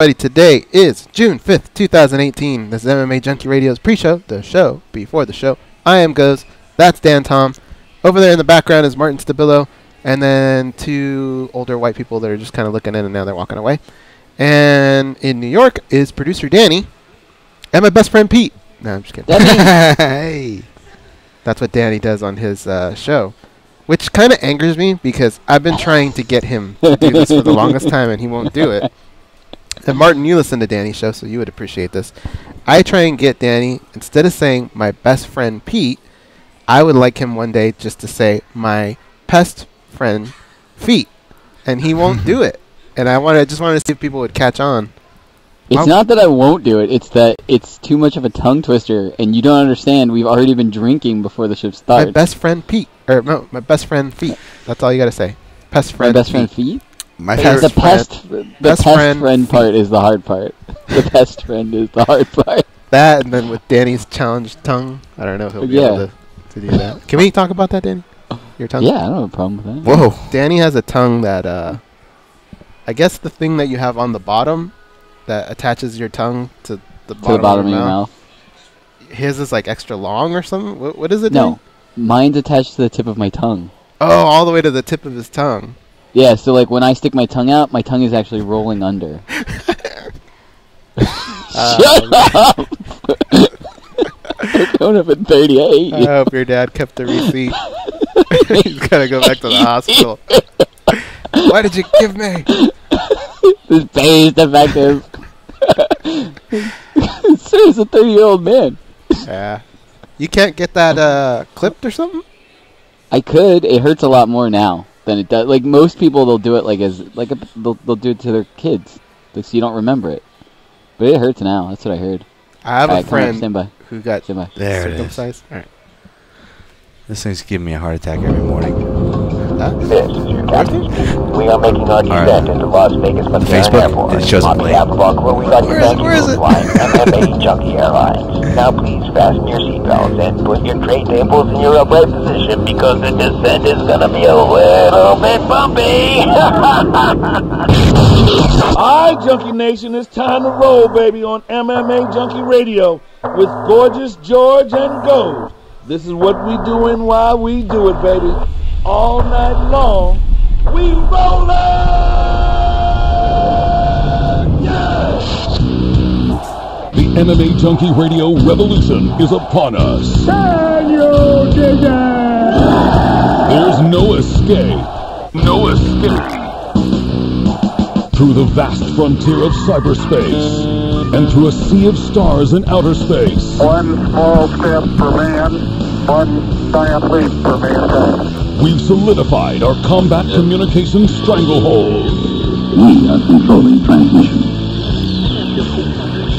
Today is June 5th, 2018. This is MMA Junkie Radio's pre-show, the show before the show. I am Goes. That's Dan Tom. Over there in the background is Martin Stabillo, and then two older white people that are just kind of looking in, and now they're walking away. And in New York is producer Danny and my best friend Pete. No, I'm just kidding. Hey. That's what Danny does on his show, which kind of angers me because I've been trying to get him to do this for the longest time, and he won't do it. And Martin, you listen to Danny's show, so you would appreciate this. I try and get Danny, instead of saying my best friend Pete, I would like him one day just to say my best friend Feet, and he won't do it. And I just wanted to see if people would catch on. It's not that I won't do it. It's that it's too much of a tongue twister, and you don't understand. We've already been drinking before the show starts. My best friend Pete, or no, my best friend Feet. That's all you got to say. Best friend. My best friend Feet. My the best friend part is the hard part. The best friend is the hard part. That, and then with Danny's challenged tongue, I don't know if he'll be able to do that. Can we talk about that, Danny? Your tongue? Yeah, I don't have a problem with that. Whoa. Danny has a tongue that, I guess the thing that you have on the bottom that attaches your tongue to the bottom of your mouth. His is like extra long or something? What is it? No, Danny? Mine's attached to the tip of my tongue. Oh, all the way to the tip of his tongue. Yeah, so like when I stick my tongue out, my tongue is actually rolling under. Shut up! I don't have a 38. I hope your dad kept the receipt. He's got to go back to the hospital. Why did you give me? This pay is defective. It says a 30-year-old man. Yeah. You can't get that clipped or something? I could. It hurts a lot more now than it does. Like most people, they'll do it they'll do it to their kids, so you don't remember it. But it hurts now. That's what I heard. I have a friend who got there circumcised. All right. This thing's giving me a heart attack every morning. This is your captain. We are making our descent into Las Vegas McCarran Airport. It shows On a plane. behalf of our crew, we'd like to thank you for flying MMAjunkie Airlines. Now please fasten your seatbelts and put your tray tables in your upright position because the descent is going to be a little bit bumpy. Alright, Junkie Nation, it's time to roll, baby, on MMA Junkie Radio with Gorgeous George and Gold. This is what we doing while we do it, baby. All night long, we rollin'! Yeah! The MMA Junkie Radio revolution is upon us. Can you dig it? There's no escape. No escape. Through the vast frontier of cyberspace and through a sea of stars in outer space. One small step for man, one giant leap for mankind. We've solidified our combat communications stranglehold. We are controlling transmission.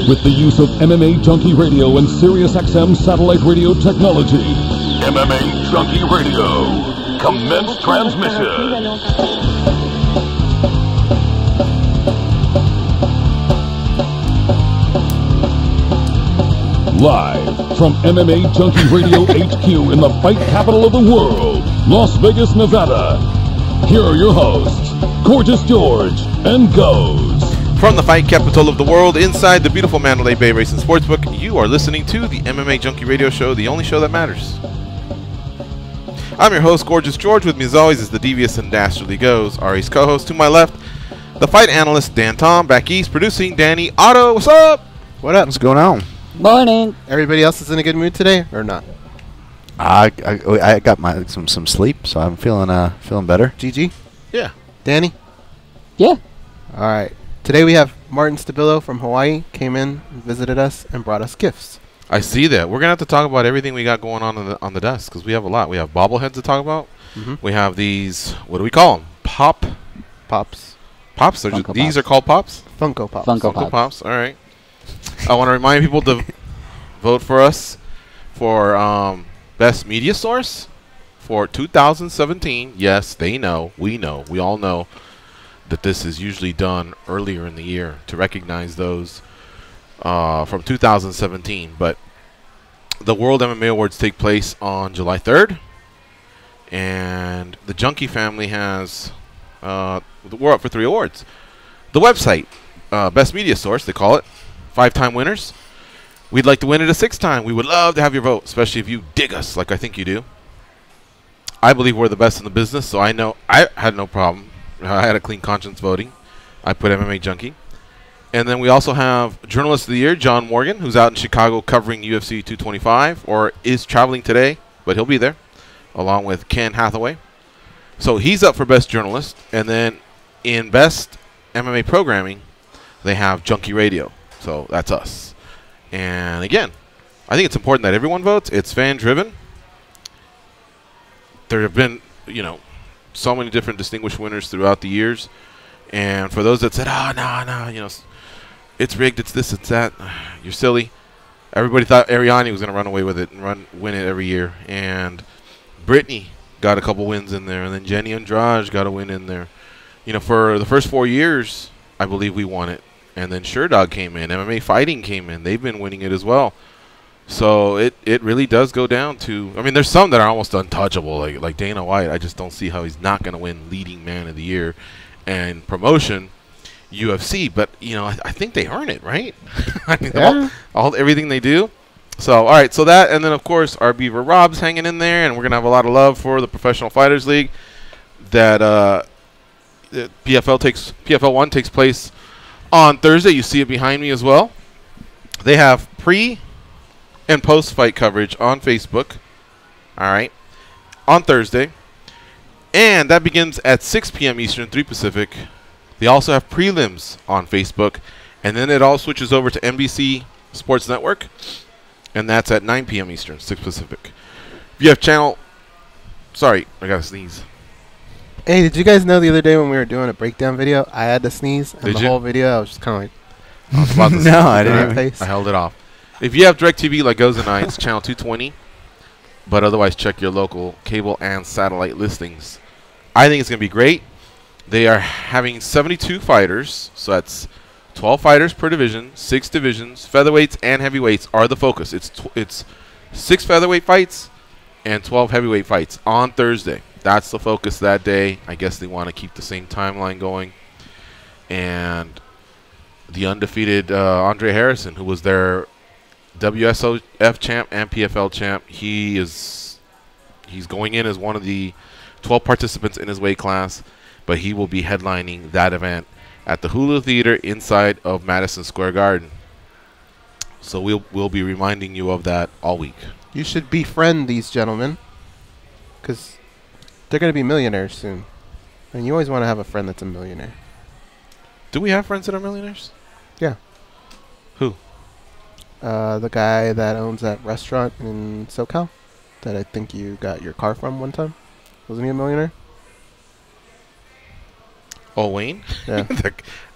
With the use of MMA Junkie Radio and SiriusXM satellite radio technology. MMA Junkie Radio. Commence transmission. Live from MMA Junkie Radio HQ in the fight capital of the world, Las Vegas, Nevada. Here are your hosts, Gorgeous George and Goes. From the fight capital of the world, inside the beautiful Mandalay Bay Racing Sportsbook, you are listening to the MMA Junkie Radio Show, the only show that matters. I'm your host, Gorgeous George. With me as always is the devious and dastardly Goes, our East co-host. To my left, the fight analyst, Dan Tom. Back east, producing Danny Otto. What's up? What up? What's going on? Morning. Everybody else is in a good mood today, or not? I got some sleep, so I'm feeling better. GG? Yeah. Danny? Yeah. All right. Today we have Martin Stabillo from Hawaii came in, visited us, and brought us gifts. I see that. We're gonna have to talk about everything we got going on the desk because we have a lot. We have bobbleheads to talk about. We have these. What do we call them? Pops. Pops. These are called pops. Funko Pops. Funko Pops. All right. I want to remind people to vote for us for best media source for 2017. Yes, they know. We know. We all know that this is usually done earlier in the year to recognize those from 2017. But the World MMA Awards take place on July 3rd. And the Junkie family has we're up for 3 awards. The website, Best Media Source, they call it. 5-time winners. We'd like to win it a 6th time. We would love to have your vote, especially if you dig us like I think you do. I believe we're the best in the business, so I know I had no problem. I had a clean conscience voting. I put MMA Junkie. And then we also have Journalist of the Year, John Morgan, who's out in Chicago covering UFC 225, or is traveling today, but he'll be there, along with Ken Hathaway. So he's up for Best Journalist. And then in Best MMA Programming, they have Junkie Radio. So that's us. And again, I think it's important that everyone votes. It's fan-driven. There have been, so many different distinguished winners throughout the years. And for those that said, no, it's rigged, it's this, it's that, you're silly. Everybody thought Ariane was going to run away with it and win it every year. And Brittany got a couple wins in there. And then Jenny Andrade got a win in there. For the first 4 years, I believe we won it. And then Sherdog came in. MMA Fighting came in. They've been winning it as well. So it really does go down to, there's some that are almost untouchable, like Dana White. I just don't see how he's not going to win Leading Man of the Year and promotion UFC. But, I think they earn it, right? Yeah. Everything they do. So, all right. So that, and then, of course, our Beaver Rob's hanging in there. And we're going to have a lot of love for the Professional Fighters League that PFL 1 takes place on Thursday. You see it behind me as well. They have pre- and post-fight coverage on Facebook, all right, on Thursday. And that begins at 6 p.m. Eastern, 3 Pacific. They also have prelims on Facebook. And then it all switches over to NBC Sports Network. And that's at 9 p.m. Eastern, 6 Pacific. If you have channel... Sorry, I got to sneeze. Hey, did you guys know the other day when we were doing a breakdown video, I had to sneeze, and Did the you? whole video I was just kind of I was about to No, I like, didn't. face. I held it off. If you have DirecTV like Goes and I, it's channel 220. But otherwise, check your local cable and satellite listings. I think it's going to be great. They are having 72 fighters. So that's 12 fighters per division, 6 divisions. Featherweights and heavyweights are the focus. It's 6 featherweight fights and 12 heavyweight fights on Thursday. That's the focus that day. I guess they want to keep the same timeline going. And the undefeated Andre Harrison, who was their WSOF champ and PFL champ, he's going in as one of the 12 participants in his weight class, but he will be headlining that event at the Hulu Theater inside of Madison Square Garden. So we'll be reminding you of that all week. You should befriend these gentlemen, because they're going to be millionaires soon. And you always want to have a friend that's a millionaire. Do we have friends that are millionaires? Yeah. Who? The guy that owns that restaurant in SoCal that I think you got your car from one time. Wasn't he a millionaire? Oh, Wayne? Yeah.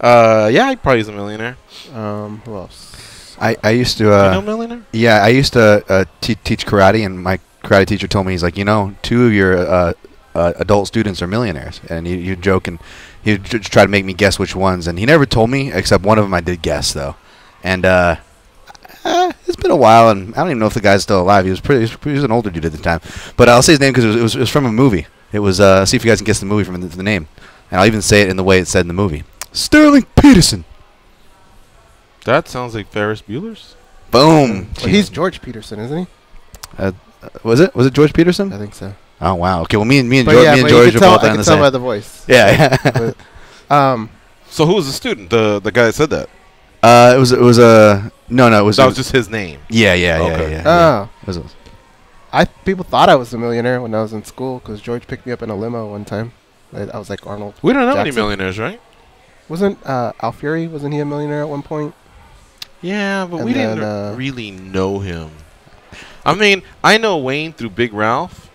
Yeah, he probably is a millionaire. Who else? I used to. You know millionaire? Yeah, I used to teach karate, and my karate teacher told me, he's like, 2 of your adult students are millionaires, and you joke, and he'd try to make me guess which ones, and he never told me, except one of them I did guess though, and it's been a while, and I don't even know if the guy's still alive. He was an older dude at the time, but I'll say his name because it was from a movie. It was see if you guys can guess the movie from the name, and I'll even say it in the way it's said in the movie. Sterling Peterson. That sounds like Ferris Bueller's. Boom. Well, he's George Peterson, isn't he? Was it George Peterson? I think so. Oh wow. Okay. Well, me and But George, yeah, me and but George you are can tell, both I on can the tell same. by the voice. Yeah. But, So who was the student? The guy that said that? It was no, it was That was just his name. Yeah. Okay. Oh. Was People thought I was a millionaire when I was in school because George picked me up in a limo one time. I was like Arnold. We don't have any Jackson. millionaires, right? Wasn't Alfieri? Wasn't he a millionaire at one point? Yeah, but And we then, didn't really know him. I mean, I know Wayne through Big Ralph.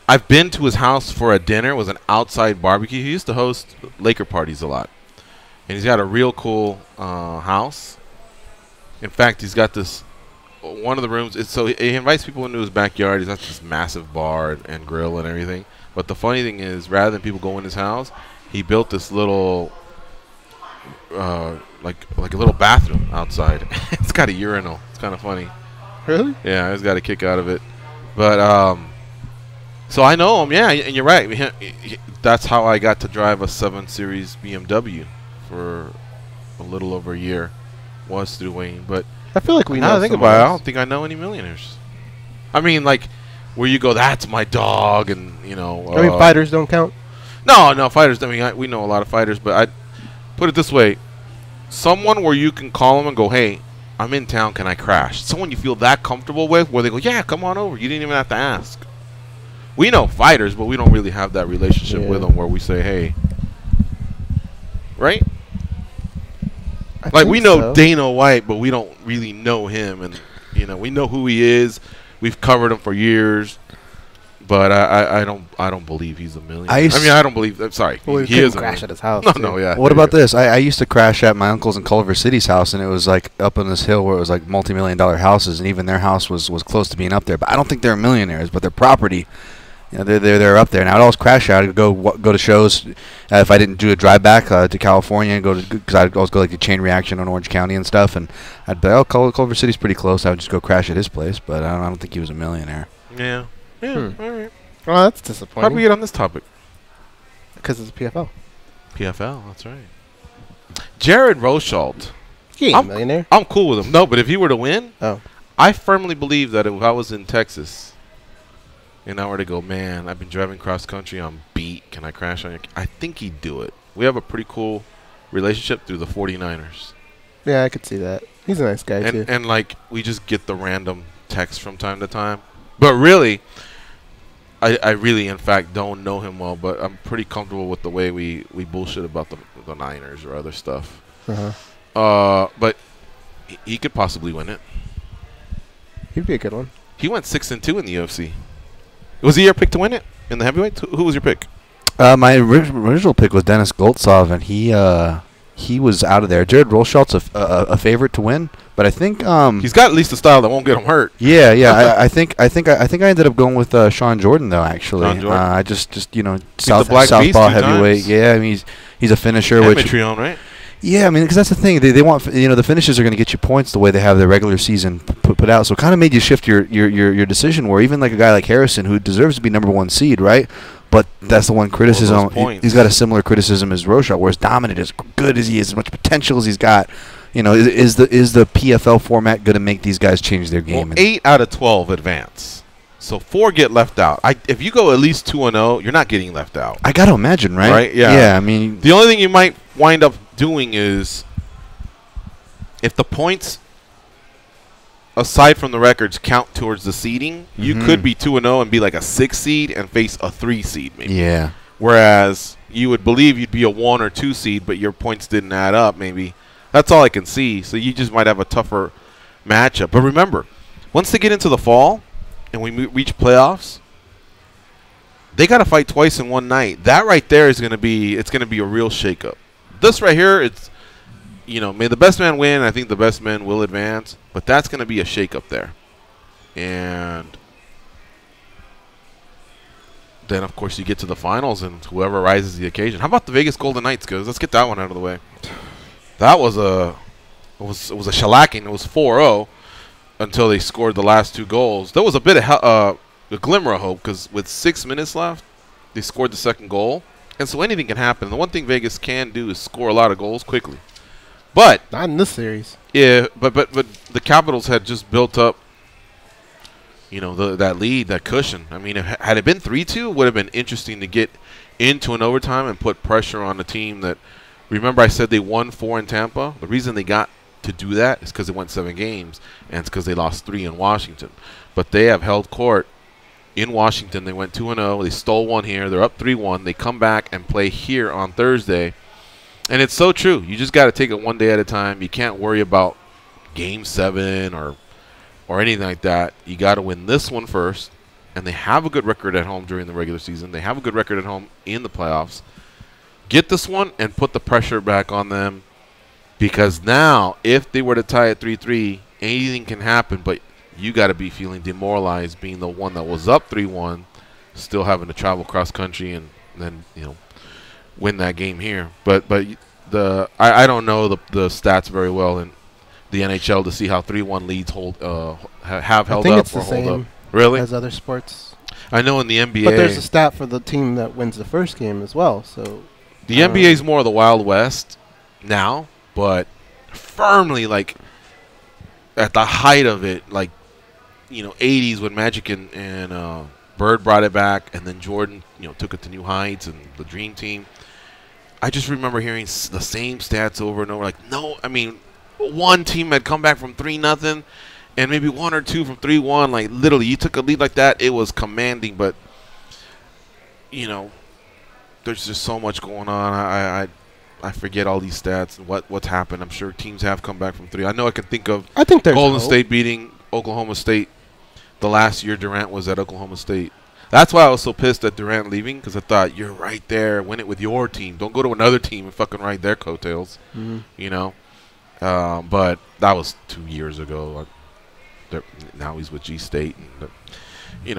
I've been to his house for a dinner. It was an outside barbecue. He used to host Laker parties a lot. And he's got a real cool house. In fact, he's got this, one of the rooms, so he invites people into his backyard. He's got this massive bar and grill and everything. But the funny thing is, rather than people go in his house, he built this little, like a little bathroom outside. It's got a urinal. It's kind of funny. Really? Yeah, I just got a kick out of it. But, so I know him, yeah, and you're right. That's how I got to drive a 7 Series BMW for a little over a year was through Wayne. But I feel like we now know. I think someone about it, I else. don't think I know any millionaires. I mean, like, where you go, that's my dog, and, you know. I mean, fighters don't count. No, fighters. I mean, we know a lot of fighters, but I put it this way. Someone where you can call them and go, hey, I'm in town, can I crash? Someone you feel that comfortable with where they go, yeah, come on over. You didn't even have to ask. We know fighters, but we don't really have that relationship with them where we say, hey. Right? Like, we know Dana White, but we don't really know him. And, you know, we know who he is. We've covered him for years. But I don't believe he's a millionaire. I don't believe. I'm sorry. Well, he is crash at his house. No, yeah. What about this? I used to crash at my uncle's in Culver City's house, and it was like up on this hill where it was like multi-million-dollar houses, and even their house was close to being up there. But I don't think they're millionaires, but their property, you know, they're up there. And I'd always crash out. I'd go to shows if I didn't do a drive back to California and because I'd always go like the Chain Reaction on Orange County and stuff, and I'd be like, oh, Culver City's pretty close. I would just go crash at his place, but I don't think he was a millionaire. Yeah. All right. Well, that's disappointing. How'd we get on this topic? Because it's a PFL. PFL, that's right. Jared Rosholt. He ain't a millionaire. I'm cool with him. No, but if he were to win, Oh. I firmly believe that if I was in Texas and I were to go, man, I've been driving cross country, I'm beat, can I crash on you? I think he'd do it. We have a pretty cool relationship through the 49ers. Yeah, I could see that. He's a nice guy, too. And like, we just get the random text from time to time. But really, I really, in fact, don't know him well, but I'm pretty comfortable with the way we bullshit about the Niners or other stuff. But he could possibly win it. He'd be a good one. He went 6-2 in the UFC. Was he your pick to win it in the heavyweight? Who was your pick? My original pick was Dennis Goltsov, and he was out of there. Jared Rosholt's a favorite to win, but I think he's got at least a style that won't get him hurt. Yeah. I think I ended up going with Sean Jordan though. Actually, Sean Jordan. I just you know the Black Beast southpaw 2 heavyweight. times. Yeah, I mean he's a finisher. And Which Mitrione, right? Yeah, I mean, because that's the thing. They want, you know, the finishes are going to get you points the way they have their regular season put out. So it kind of made you shift your decision. Where even like a guy like Harrison, who deserves to be #1 seed, right? But that's the one criticism. He's got a similar criticism as Rosholt, where as dominant, as good as he is, as much potential as he's got. You know, is the PFL format going to make these guys change their game? Well, 8 out of 12 advance. So 4 get left out. If you go at least 2-0, you're not getting left out. I got to imagine, right? Right? Yeah. Yeah. I mean, the only thing you might wind up doing is if the points, aside from the records, count towards the seeding, you could be 2-0 and be like a 6 seed and face a 3 seed, maybe. Yeah. Whereas you would believe you'd be a 1 or 2 seed, but your points didn't add up. Maybe that's all I can see. So you just might have a tougher matchup. But remember, once they get into the fall and we reach playoffs, they got to fight twice in one night. That right there is going to be a real shakeup. This right here, it's, you know, may the best man win. I think the best man will advance, but that's going to be a shakeup there. And then, of course, you get to the finals, and whoever rises the occasion. How about the Vegas Golden Knights, guys? Let's get that one out of the way. That was it was a shellacking. It was 4-0 until they scored the last 2 goals. There was a bit of a glimmer of hope because with 6 minutes left, they scored the second goal. And so anything can happen. The one thing Vegas can do is score a lot of goals quickly. But not in this series. Yeah, but the Capitals had just built up, you know, that lead, that cushion. I mean, had it been 3-2, it would have been interesting to get into an overtime and put pressure on the team that, remember I said they won 4 in Tampa? The reason they got to do that is because they won 7 games, and it's because they lost 3 in Washington. But they have held court in Washington. They went 2-0. They stole 1 here. They're up 3-1. They come back and play here on Thursday. And it's so true. You just got to take it one day at a time. You can't worry about Game 7 or anything like that. You got to win this one first. And they have a good record at home during the regular season. They have a good record at home in the playoffs. Get this one and put the pressure back on them. Because now, if they were to tie at 3-3, anything can happen. But you got to be feeling demoralized being the one that was up 3-1, still having to travel cross country and then, you know, win that game here. But I don't know the stats very well in the NHL to see how 3-1 leads have held up it's or the hold same up. Really? As other sports. I know in the NBA. But there's a stat for the team that wins the first game as well. So the NBA is more of the Wild West now, but firmly like at the height of it, like 80s when Magic and Bird brought it back, and then Jordan took it to new heights, and the Dream Team. I just remember hearing the same stats over and over. Like, no, I mean, one team had come back from 3-0, and maybe one or two from 3-1. Like, literally, you took a lead like that, it was commanding. But there's just so much going on. I forget all these stats and what's happened. I'm sure teams have come back from 3. I know I can think of Golden State beating Oklahoma State the last year Durant was at Oklahoma State. That's why I was so pissed at Durant leaving, because I thought, you're right there. Win it with your team. Don't go to another team and fucking ride their coattails. But that was 2 years ago. Now he's with G State. And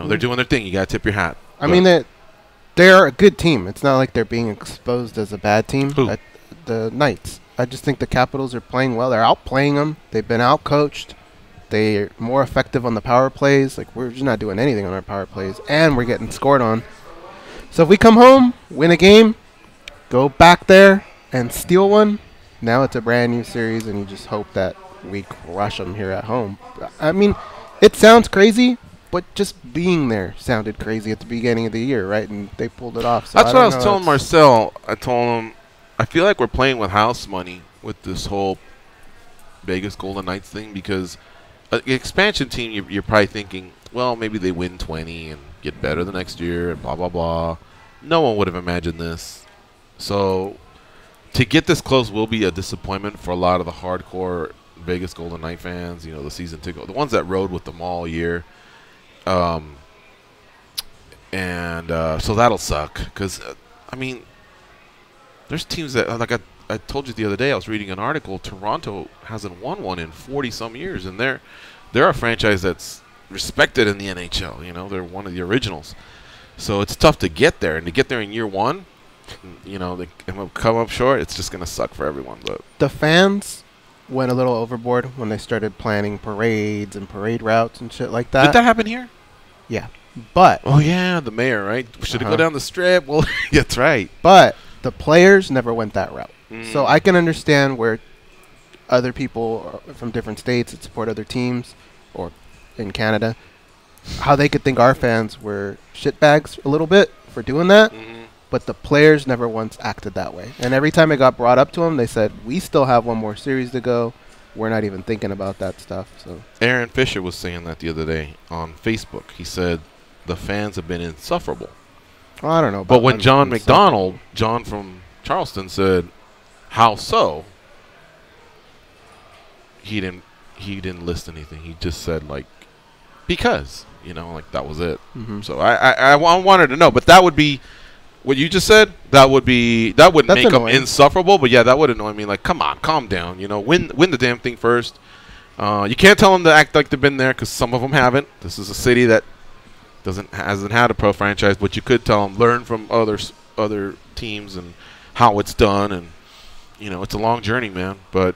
they're doing their thing. You got to tip your hat. I mean, they're a good team. It's not like they're being exposed as a bad team. Who? The Knights. I just think the Capitals are playing well. They're outplaying them. They've been outcoached. They're more effective on the power plays. Like, we're just not doing anything on our power plays, and we're getting scored on. So if we come home, win a game, go back there and steal one, now it's a brand new series, and you just hope that we crush them here at home. I mean, it sounds crazy, but just being there sounded crazy at the beginning of the year, right? And they pulled it off. So that's what I was telling Marcel. I told him, I feel like we're playing with house money with this whole Vegas Golden Knights thing, because an expansion team, you're probably thinking, well, maybe they win 20 and get better the next year and blah, blah, blah. No one would have imagined this. So to get this close will be a disappointment for a lot of the hardcore Vegas Golden Knight fans, the season ticket, the ones that rode with them all year. So that'll suck, because, I mean, there's teams that, like I told you the other day, I was reading an article, Toronto hasn't won one in 40-some years, and they're a franchise that's respected in the NHL. They're one of the originals. So it's tough to get there, and to get there in year one, they come up short, it's just going to suck for everyone. But the fans went a little overboard when they started planning parades and parade routes and shit like that. Did that happen here? Yeah. But oh, yeah, the mayor, right? Should it go down the strip? Well, that's right. But the players never went that route. So I can understand where other people from different states that support other teams, or in Canada, how they could think our fans were shitbags a little bit for doing that. But the players never once acted that way. And every time it got brought up to them, they said, we still have one more series to go. We're not even thinking about that stuff. So Aaron Fisher was saying that the other day on Facebook. He said the fans have been insufferable. Well, I don't know. But when John McDonald, John from Charleston, said, how so? He didn't list anything. He just said, like, because, like, that was it. So I wanted to know, but that would be what you just said. That wouldn't make them insufferable. But yeah, that would annoy me. Like, come on, calm down. Win the damn thing first. You can't tell them to act like they've been there, because some of them haven't. This is a city that hasn't had a pro franchise, but you could tell them, learn from other teams and how it's done, and it's a long journey, man. But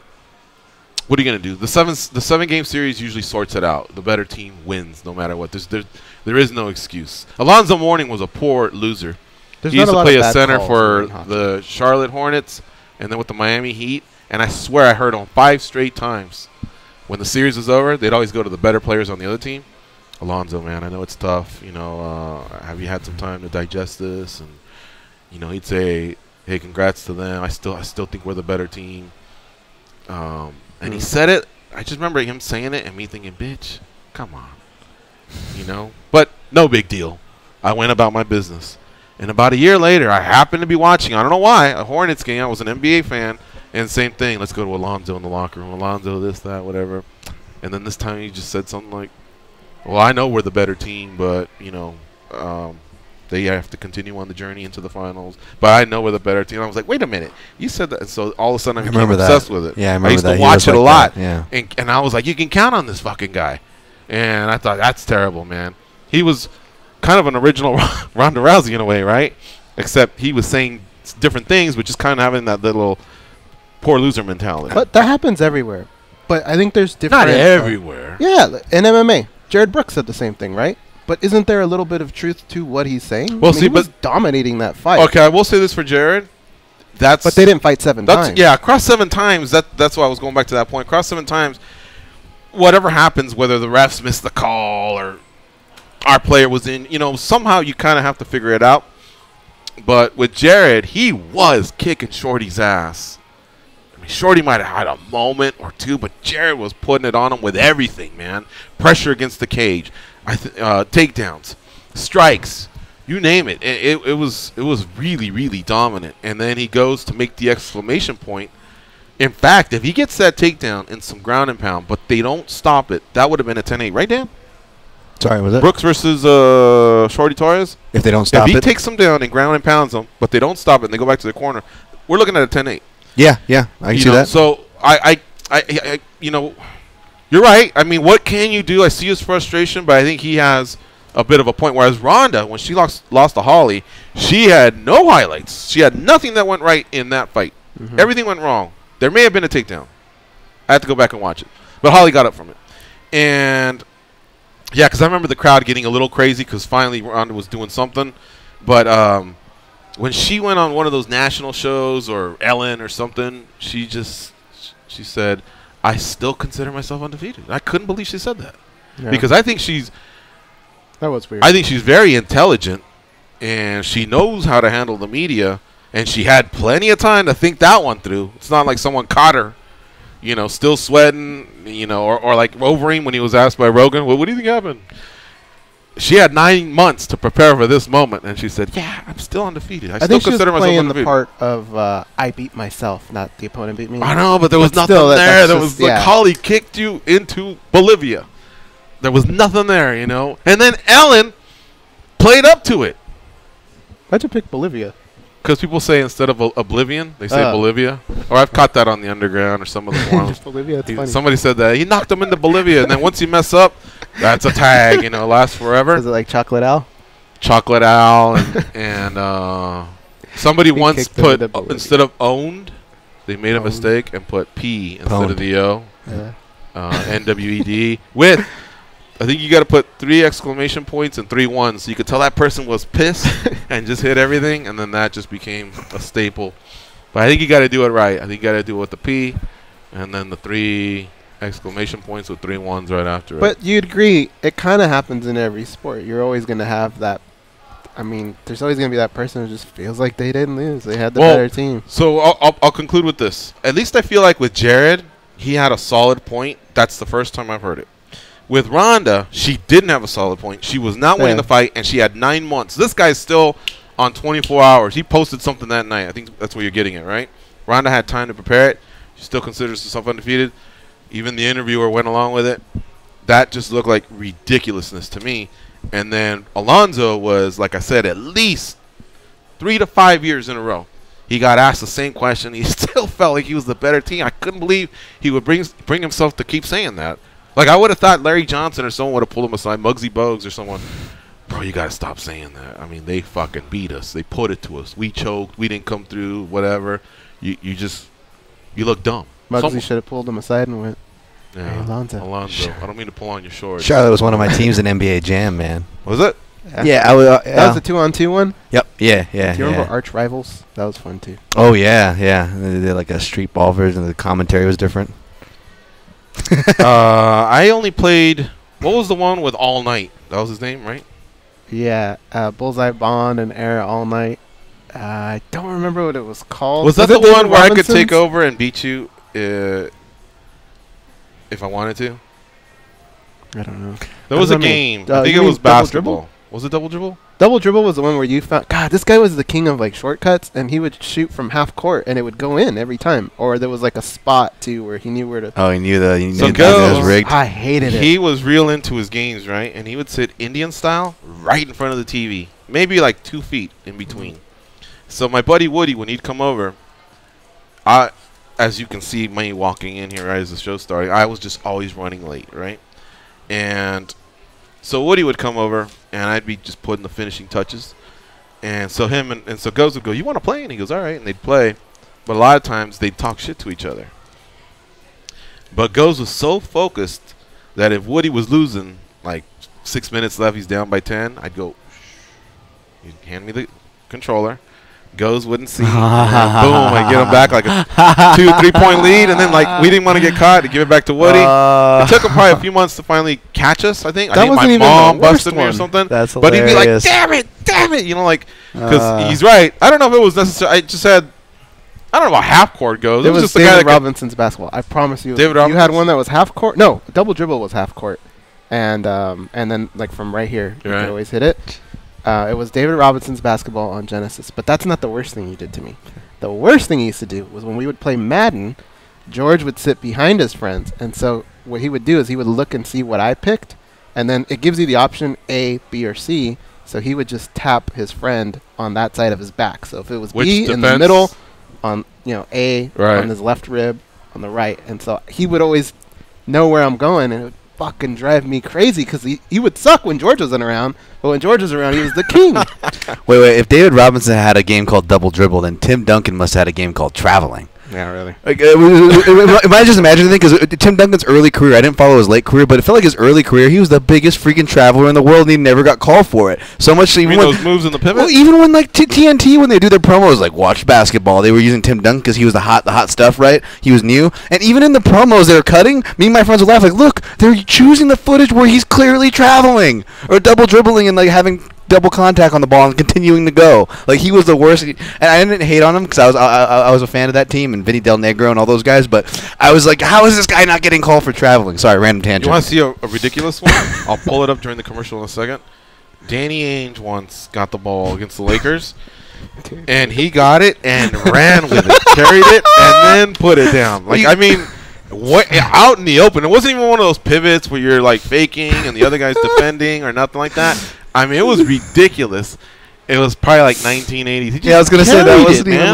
what are you gonna do? The 7-game series usually sorts it out. The better team wins, no matter what. There is no excuse. Alonzo Mourning was a poor loser. He used to play a center for the Charlotte Hornets, and then with the Miami Heat. And I swear I heard him 5 straight times. When the series was over, they'd always go to the better players on the other team. Alonzo, man, I know it's tough. Have you had some time to digest this? And he'd say, hey, congrats to them. I still think we're the better team. And he said it. I just remember him saying it and me thinking, bitch, come on. But no big deal. I went about my business. And about a year later, I happened to be watching, I don't know why, a Hornets game. I was an NBA fan. And same thing. Let's go to Alonzo in the locker room. Alonzo, this, that, whatever. And then this time he just said something like, well, I know we're the better team, but, they have to continue on the journey into the finals. But I know we're the better team. And I was like, wait a minute. You said that. And so all of a sudden I became obsessed with it. Yeah, I remember used to watch it a lot. Yeah. And I was like, you can count on this fucking guy. And I thought, that's terrible, man. He was kind of an original Ronda Rousey in a way, right? Except he was saying different things, but just kind of having that little poor loser mentality. But that happens everywhere. But I think there's different. Not everywhere. Yeah, in MMA. Jared Brooks said the same thing, right? But isn't there a little bit of truth to what he's saying? Well, he was dominating that fight. Okay, I will say this for Jared. That's But they didn't fight 7 times. Yeah, across 7 times. That's why I was going back to that point. Across 7 times, whatever happens, whether the refs missed the call or our player was in, somehow you kind of have to figure it out. But with Jared, he was kicking Shorty's ass. I mean, Shorty might have had a moment or two, but Jared was putting it on him with everything, man. Pressure against the cage, takedowns, strikes, you name it. It was really, really dominant. And then he goes to make the exclamation point. In fact, if he gets that takedown in some ground and pound, but they don't stop it, that would have been a 10-8. Right, Dan? Sorry, was it? Brooks versus Shorty Torres. If they don't stop If he it. takes them down and ground and pounds them, but they don't stop it and they go back to the corner, we're looking at a 10-8. Yeah, I can see that. So, I you're right. I mean, what can you do? I see his frustration, but I think he has a bit of a point. Whereas Ronda, when she lost to Holly, she had no highlights. She had nothing that went right in that fight. Everything went wrong. There may have been a takedown. I had to go back and watch it. But Holly got up from it. And, yeah, because I remember the crowd getting a little crazy because finally Ronda was doing something. But when she went on one of those national shows or Ellen or something, she said, I still consider myself undefeated. I couldn't believe she said that. Yeah. Because I think that was weird. I think she's very intelligent, and she knows how to handle the media, and she had plenty of time to think that one through. It's not like someone caught her, still sweating, or like Wolverine when he was asked by Rogan, well, what do you think happened? She had 9 months to prepare for this moment, and she said, yeah, I'm still undefeated. I still consider myself undefeated. The part of I beat myself, not the opponent beat me. I know, but there was nothing there. There was like Holly kicked you into Bolivia. There was nothing there, And then Ellen played up to it. Why'd you pick Bolivia? Because people say instead of Oblivion, they say Bolivia. Or I've caught that on the underground or some of the forums. Bolivia, that's funny. Somebody said that. He knocked him into Bolivia, and then once you mess up, that's a tag, lasts forever. Is it like Chocolate Al? Chocolate Al, and somebody once put, instead of owned, they made a mistake and put P instead of the O. Yeah. NWED with... I think you got to put 3 exclamation points and 3 1s, so you could tell that person was pissed and just hit everything, and then that just became a staple. But I think you got to do it right. I think you got to do it with the P, and then the 3 exclamation points with 3 1s right after it. But you'd agree, it kind of happens in every sport. You're always going to have that. I mean, there's always going to be that person who just feels like they didn't lose. They had the better team. So I'll conclude with this. At least I feel like with Jared, he had a solid point. That's the first time I've heard it. With Ronda, she didn't have a solid point. She was not winning the fight, and she had 9 months. This guy's still on 24 hours. He posted something that night. I think that's where you're getting it, right? Ronda had time to prepare it. She still considers herself undefeated. Even the interviewer went along with it. That just looked like ridiculousness to me. And then Alonzo was, like I said, at least 3 to 5 years in a row. He got asked the same question. He still felt like he was the better team. I couldn't believe he would bring himself to keep saying that. Like, I would have thought Larry Johnson or someone would have pulled him aside, Muggsy Bogues or someone. Bro, you got to stop saying that. I mean, they fucking beat us. They put it to us. We choked. We didn't come through, whatever. You look dumb. Muggsy should have pulled him aside and went, yeah, hey, Alonzo. I don't mean to pull on your shorts. Charlotte was one of my teams in NBA Jam, man. Was it? Yeah, that was a 2-on-2 one? Yep, yeah. Do you remember Arch Rivals? That was fun, too. Oh, yeah. They did like a street ball version. The commentary was different. I only played. What was the one with All Night? That was his name, right? Yeah, Bullseye Bond and Air All Night. I don't remember what it was called. Was that the one where I could take over and beat you if I wanted to? I don't know. There was a game. I think it was basketball. Was it Double Dribble? Double Dribble was the one where you found... God, this guy was the king of, like, shortcuts, and he would shoot from half court, and it would go in every time. Or there was, like, a spot, too, where he knew where to... Oh, he knew that was rigged. I hated it. He was real into his games, right? And he would sit Indian style right in front of the TV. Maybe, like, 2 feet in between. So my buddy Woody, when he'd come over, as you can see me walking in here right as the show started, I was just always running late, right? And... so Woody would come over, and I'd be just putting the finishing touches. And so him and so Goes would go, you want to play? And he goes, all right. And they'd play. But a lot of times, they'd talk shit to each other. But Goes was so focused that if Woody was losing, like 6 minutes left, he's down by 10, I'd go, shh. He'd hand me the controller, Goes wouldn't see. And boom, I get him back like a 2-3 point lead, and then like we didn't want to get caught to give it back to Woody. It took him probably a few months to finally catch us. I think. That I think wasn't my even mom the worst busted me or one. something. That's but he'd be like, hilarious. damn it, you know, like because he's right. I don't know if it was necessary. I just had. I don't know how half court goes. It was just the David guy that Robinson's basketball. I promise you. David You had Robinson's? one that was half court. No, double dribble was half court, and then like from right here, you Right. could always hit it. It was David Robinson's basketball on Genesis, but that's not the worst thing he did to me. The worst thing he used to do was when we would play Madden, George would sit behind his friends, and so what he would do is he would look and see what I picked, and then it gives you the option A, B, or C. So he would just tap his friend on that side of his back. So if it was Which B in the defense? middle, on A Right. on his left rib, on the right, and so he would always know where I'm going, and it would fucking drive me crazy because he would suck when George wasn't around, but when George was around, he was the king. Wait. If David Robinson had a game called Double Dribble, then Tim Duncan must have had a game called Traveling. Yeah, really. Like, am I just imagining the thing? Because Tim Duncan's early career, I didn't follow his late career, but it felt like his early career, he was the biggest freaking traveler in the world, and he never got called for it. So much so You even mean when, those moves in the pivot? well, even when like TNT, when they do their promos, like watch basketball, they were using Tim Duncan because he was the hot stuff, right? He was new, and even in the promos they were cutting, me and my friends would laugh like, look, they're choosing the footage where he's clearly traveling or double dribbling and like having double contact on the ball and continuing to go. Like he was the worst, and I didn't hate on him because I was a fan of that team and Vinny Del Negro and all those guys. But I was like, how is this guy not getting called for traveling? Sorry, random tangent. You want to see a ridiculous one? I'll pull it up during the commercial in a second. Danny Ainge once got the ball against the Lakers, and he got it and ran with it, carried it, and then put it down. Like I mean. What out in the open? It wasn't even one of those pivots where you're like faking and the other guy's defending or nothing like that. I mean, it was ridiculous. It was probably like 1980s. Yeah, I was gonna say that wasn't even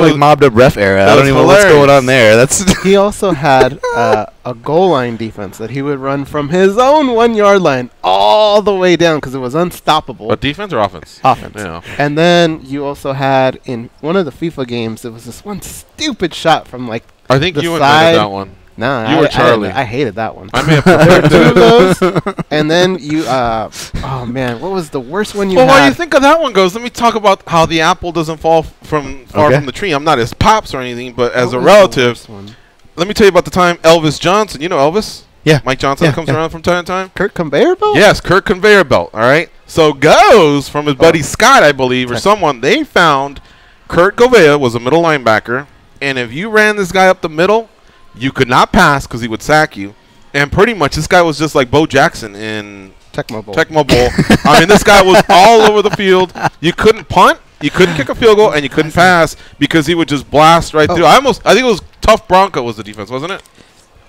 like mobbed up ref era. I don't even know what's going on there. That's He also had a goal line defense that he would run from his own 1 yard line all the way down because it was unstoppable. But defense or offense? Offense. Yeah. And then you also had in one of the FIFA games, there was this one stupid shot from like I think the you side. invented that one. No, You were Charlie. I hated that one. I may have There were two of perfected. those, and then you. Oh man, what was the worst one you Well, had? while you think of that one goes, let me talk about how the apple doesn't fall far Okay. from the tree. I'm not his pops or anything, but as What a was the relative, worst one? let me tell you about the time Elvis Johnson. You know Elvis? Yeah. Mike Johnson Yeah, comes yeah. around from time to time. Kurt Conveyor Belt? Yes, Kurt Conveyor Belt. All right. So goes from his buddy Scott, I believe, or someone. They found Kurt Conveyor was a middle linebacker, and if you ran this guy up the middle, you could not pass because he would sack you. And pretty much this guy was just like Bo Jackson in Tecmo Bowl. Tecmo Bowl. I mean, this guy was all over the field. You couldn't punt, you couldn't kick a field goal, and you couldn't pass because he would just blast right through. I think it was Tough Bronco was the defense, wasn't it?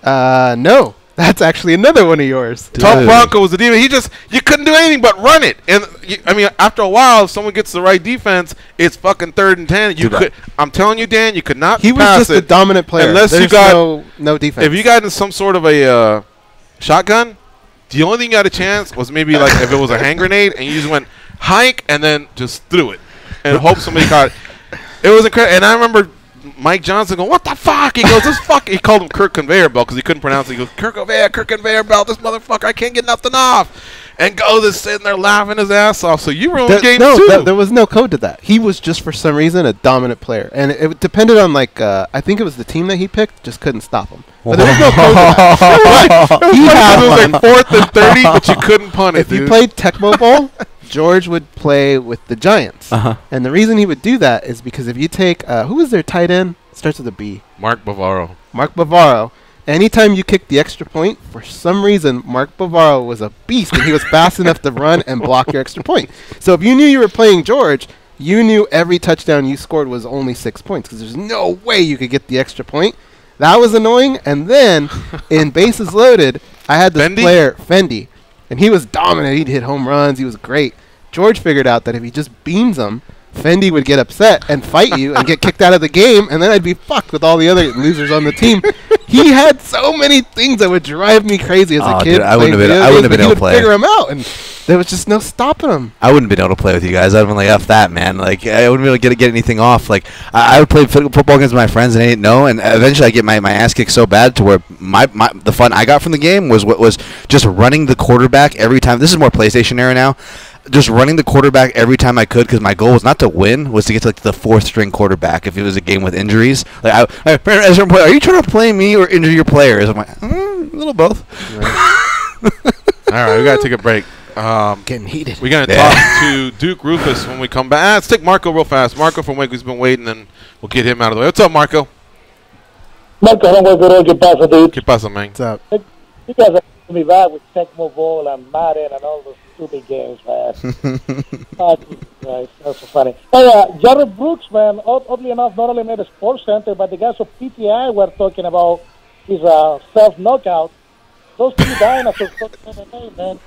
No. That's actually another one of yours. Tough Bronco was the defense. You couldn't do anything but run it. And I mean, after a while, if someone gets the right defense, it's fucking 3rd and 10. I'm telling you, Dan, you could not He was pass just it a dominant player. unless There's you got no defense. If you got in some sort of a shotgun, the only thing you had a chance was maybe like if it was a hand grenade and you just went hike and then just threw it and hope somebody caught it. It was incredible. And I remember Mike Johnson going, "What the fuck?" He goes, "This fuck." He called him Kurt Conveyor Belt because he couldn't pronounce it. He goes, Kurt Conveyor Belt. This motherfucker, I can't get nothing off. And goes is sitting there laughing his ass off. So you ruined games too. There was no code to that. He was just for some reason a dominant player, and it depended on like I think it was the team that he picked just couldn't stop him. But there was no code to that. He had it was like 4th and 30, but you couldn't punt it. If you played Tecmo Bowl, George would play with the Giants, and the reason he would do that is because if you take who was their tight end? Starts with a B. Mark Bavaro. Mark Bavaro. Anytime you kicked the extra point, for some reason, Mark Bavaro was a beast, and he was fast enough to run and block your extra point. So if you knew you were playing George, you knew every touchdown you scored was only 6 points because there's no way you could get the extra point. That was annoying. And then in bases loaded, I had this player, Fendi, and he was dominant. He'd hit home runs. He was great. George figured out that if he just beams him, Fendi would get upset and fight you and get kicked out of the game, and then I'd be fucked with all the other losers on the team. He had so many things that would drive me crazy as a kid. Dude, I wouldn't have been able to play. Figure him out, and there was just no stopping him. I wouldn't have been able to play with you guys. I'd have been like, F that, man. Like, I wouldn't be able to get anything off. Like, I would play football against my friends, and I didn't know. And eventually, I get my ass kicked so bad to where the fun I got from the game was just running the quarterback every time. This is more PlayStation era now. just running the quarterback every time I could because my goal was not to win, was to get to like the fourth string quarterback if it was a game with injuries. Like, at a certain point, are you trying to play me or injure your players? I'm like, a little both. All right, we got to take a break. Getting heated. We're going to talk to Duke Roufus when we come back. Let's take Marco real fast. Marco from Wake's been waiting, and we'll get him out of the way. What's up, Marco? Marco, ¿qué pasa, dude? ¿Qué pasa, man? What's up? You guys are me back with Tecmo Bowl and Madden and all those stupid games, man. Oh, Jesus Christ, that's so funny. Hey, Jared Brooks, man, oddly enough, not only made a Sports Center, but the guys of PTI were talking about his self-knockout. Those two dinosaurs talking MMA, man.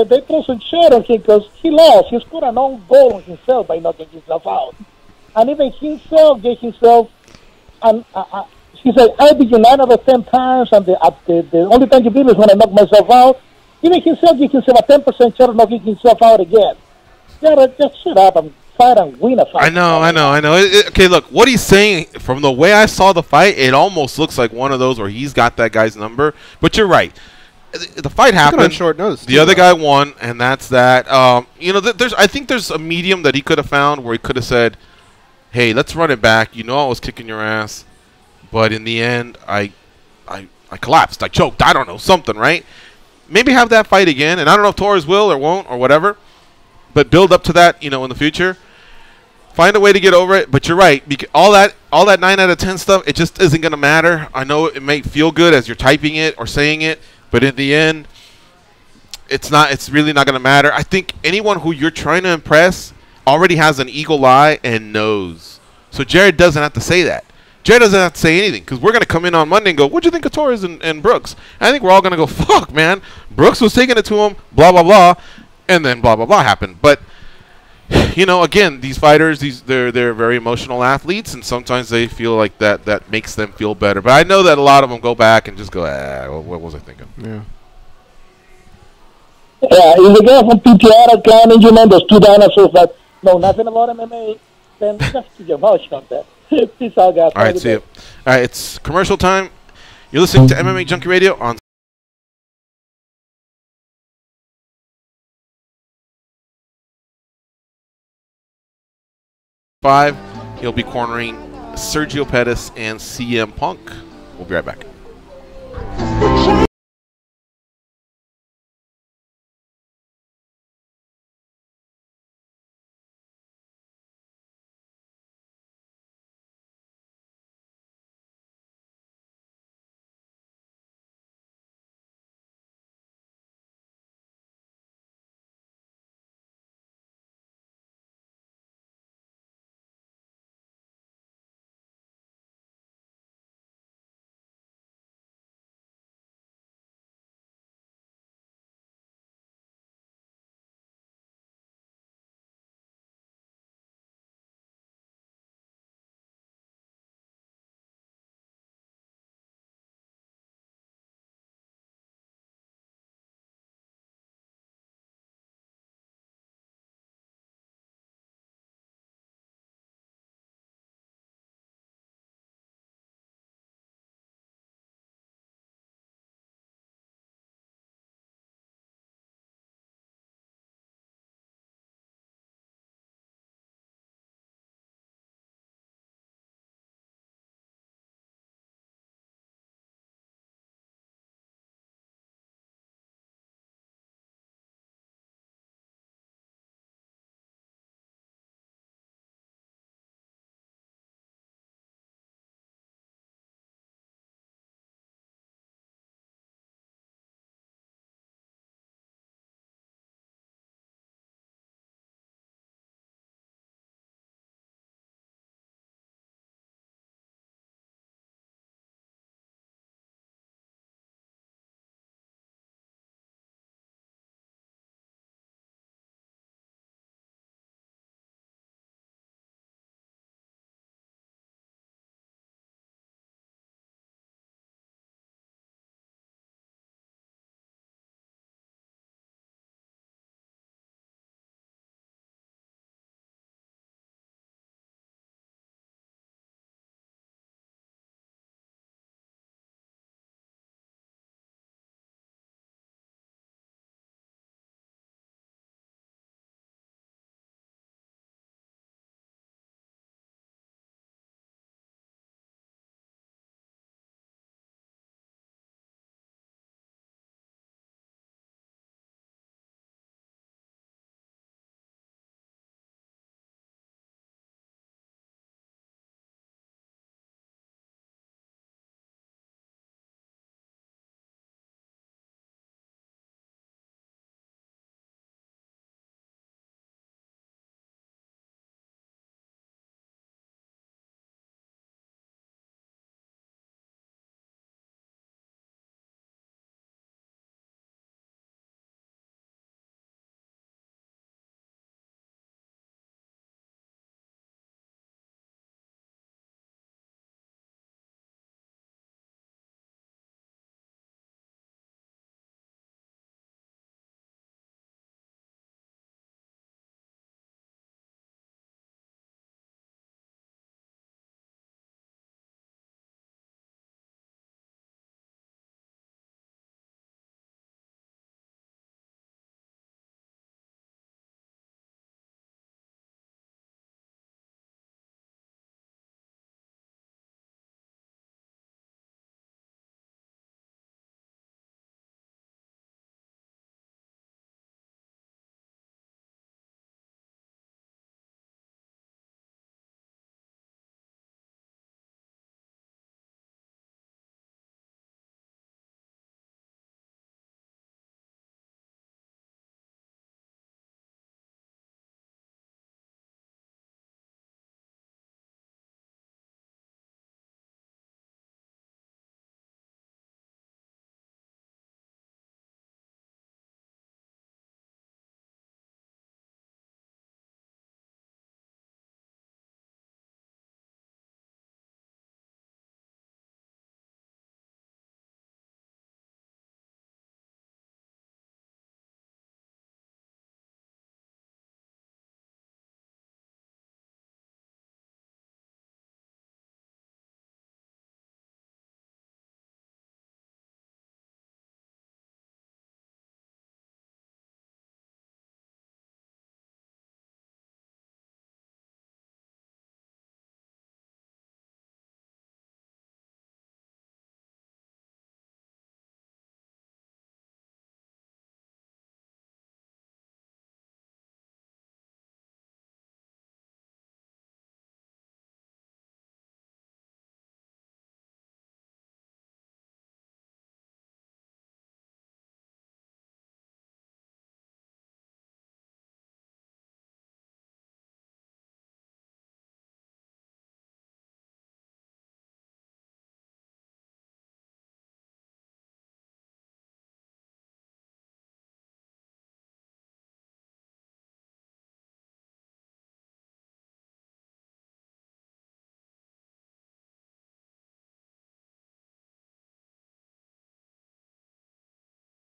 They threw some shit on him because he lost. He scored an own goal on himself by knocking himself out. And even himself gave himself he said, I beat you 9 out of 10 times, and the only time you beat me is when I knock myself out. Even himself gave himself a 10% chance of knocking himself out again. Yeah, just shut up and fight and win a fight. I know. Okay, look, what he's saying, from the way I saw the fight, it almost looks like one of those where he's got that guy's number. But you're right. The fight happened. On short notice, the other guy won, and that's that. I think there's a medium that he could have found where he could have said, hey, let's run it back. You know I was kicking your ass. But in the end, I collapsed. I choked. I don't know. Something, right? Maybe have that fight again. And I don't know if Torres will or won't or whatever. But build up to that, in the future. Find a way to get over it. But you're right. All that 9 out of 10 stuff, it just isn't going to matter. I know it may feel good as you're typing it or saying it. But in the end, it's not. It's really not going to matter. I think anyone who you're trying to impress already has an eagle eye and knows. So Jared doesn't have to say that. Jared doesn't have to say anything because we're going to come in on Monday and go, what'd you think of Torres and Brooks? And I think we're all going to go, fuck, man. Brooks was taking it to him, blah, blah, blah, and then blah, blah, blah happened. But, again, these fighters, they're very emotional athletes, and sometimes they feel like that makes them feel better. But I know that a lot of them go back and just go, what was I thinking? Yeah. Yeah, if the guy from PTR can, those two dinosaurs that know nothing about MMA, then just keep your mouth shut there. Peace out, guys. All right, see you. All right, it's commercial time. You're listening to MMA Junkie Radio on 5. He'll be cornering Sergio Pettis and CM Punk. We'll be right back.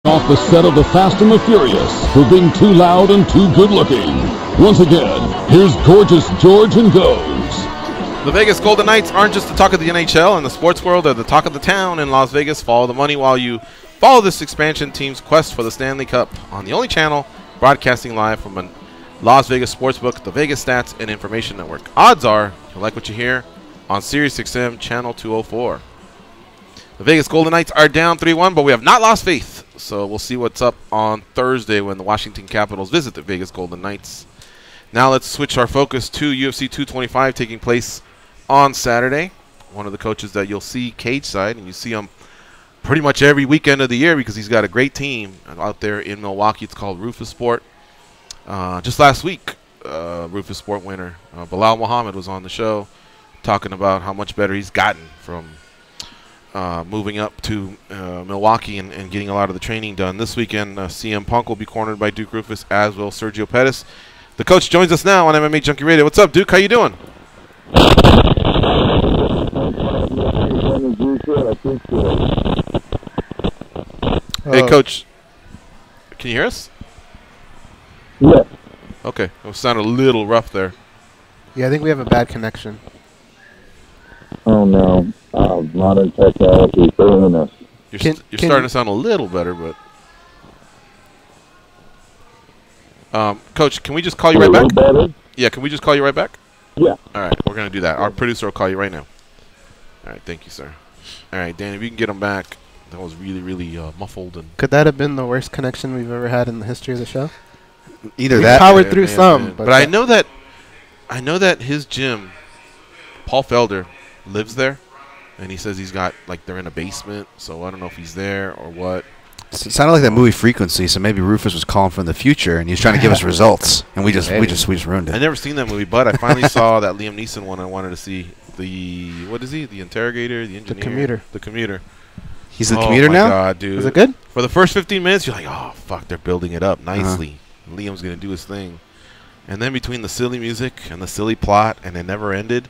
off the set of The Fast and the Furious for being too loud and too good looking. Once again, here's Gorgeous George and Goes. The Vegas Golden Knights aren't just the talk of the NHL and the sports world. They're the talk of the town in Las Vegas. Follow the money while you follow this expansion team's quest for the Stanley Cup on the only channel broadcasting live from a Las Vegas Sportsbook, the Vegas Stats and Information Network. Odds are you'll like what you hear on SiriusXM Channel 204. The Vegas Golden Knights are down 3-1, but we have not lost faith. So we'll see what's up on Thursday when the Washington Capitals visit the Vegas Golden Knights. Now let's switch our focus to UFC 225 taking place on Saturday. One of the coaches that you'll see cage side, and you see him pretty much every weekend of the year because he's got a great team out there in Milwaukee. It's called Roufus Sport. Just last week, Roufus Sport winner Bilal Muhammad was on the show talking about how much better he's gotten from moving up to Milwaukee and getting a lot of the training done. This weekend, CM Punk will be cornered by Duke Roufus, as will Sergio Pettis. The coach joins us now on MMA Junkie Radio. What's up, Duke? How you doing? Hey, Coach. Can you hear us? Yeah. Okay. It sounded a little rough there. Yeah, I think we have a bad connection. Oh, no. Modern technology is ruining us. You're starting to sound a little better, but... Coach, can we just call you right back? Better? Yeah, can we just call you right back? Yeah. All right, we're going to do that. Our producer will call you right now. All right, thank you, sir. All right, Dan, if you can get him back. That was really, really muffled. And Could that have been the worst connection we've ever had in the history of the show? Either we that, powered through some, but I know that his gym, Paul Felder, lives there, and he says he's got they're in a basement. So I don't know if he's there or what. It sounded like that movie Frequency, so maybe Roufus was calling from the future, and he was trying to give us results, and we just ruined it. I never seen that movie, but I finally saw that Liam Neeson one. I wanted to see what is he? The interrogator, the engineer, the commuter. He's the commuter now? Oh, my God, dude. Is it good? For the first 15 minutes, you're like, oh, fuck, they're building it up nicely. Liam's going to do his thing. And then between the silly music and the silly plot, and it never ended,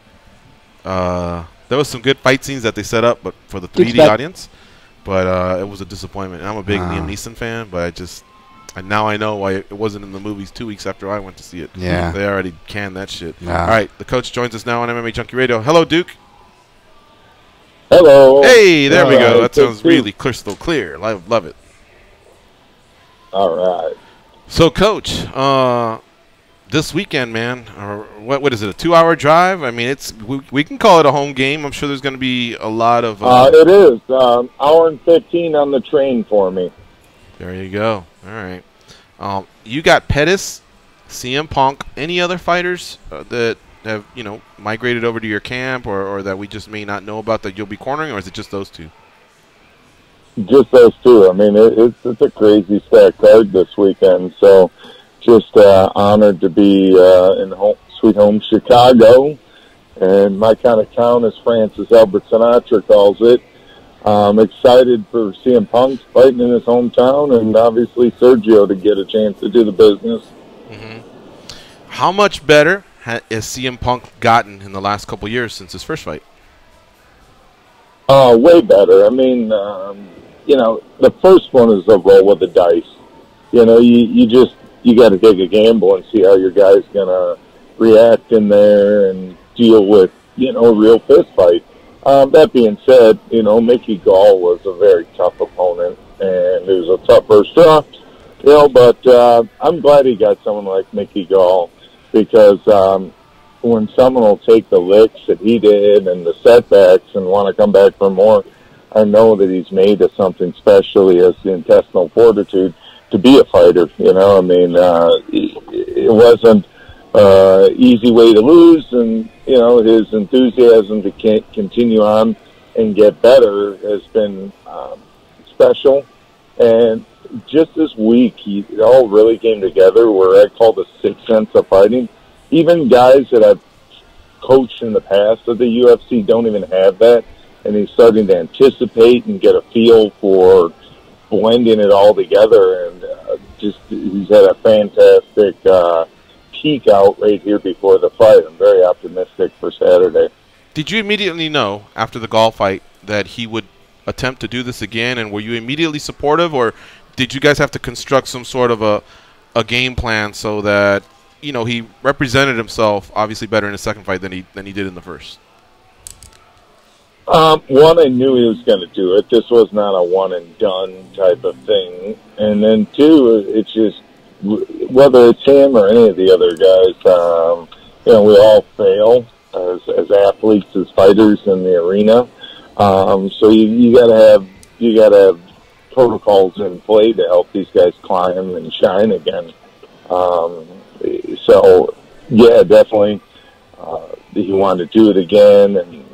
there was some good fight scenes that they set up but for the 3D audience. But it was a disappointment. And I'm a big Liam Neeson fan, but now I know why it wasn't in the movies 2 weeks after I went to see it. Yeah. They already canned that shit. All right, the coach joins us now on MMA Junkie Radio. Hello, Duke. Hello. Hey, there we go. That sounds really crystal clear. Love it. All right. So, Coach, this weekend, man, what is it, a 2-hour drive? I mean, we can call it a home game. I'm sure there's going to be a lot of... it is. Hour and 15 on the train for me. There you go. All right. You got Pettis, CM Punk, any other fighters that have, migrated over to your camp or that we just may not know about that you'll be cornering, or is it just those two? Just those two. I mean, it's a crazy stacked card this weekend, so just honored to be in sweet home Chicago, and my kind of town, as Francis Albert Sinatra calls it. Excited for CM Punk fighting in his hometown, and obviously Sergio to get a chance to do the business. How much better has CM Punk gotten in the last couple years since his first fight? Way better. I mean, the first one is a roll with the dice. You got to take a gamble and see how your guy's gonna react in there and deal with a real fist fight. That being said, Mickey Gall was a very tough opponent, and it was a tough first draw. But I'm glad he got someone like Mickey Gall, because when someone will take the licks that he did and the setbacks and want to come back for more, I know that he's made of something special. He has the intestinal fortitude to be a fighter. I mean, it wasn't easy way to lose, and his enthusiasm to continue on and get better has been special. And just this week, it all really came together where I call the sixth sense of fighting. Even guys that I've coached in the past of the UFC don't even have that, and he's starting to anticipate and get a feel for blending it all together. And he's had a fantastic peak out right here before the fight. I'm very optimistic for Saturday. Did you immediately know after the Gall fight that he would attempt to do this again, and were you immediately supportive, or did you guys have to construct some sort of a game plan so that he represented himself obviously better in the second fight than he did in the first? One, I knew he was going to do it. This was not a one and done type of thing. And then two, it's just whether it's him or any of the other guys, we all fail as athletes, as fighters in the arena. So you gotta have protocols in play to help these guys climb and shine again. So yeah, definitely, he wanted to do it again, and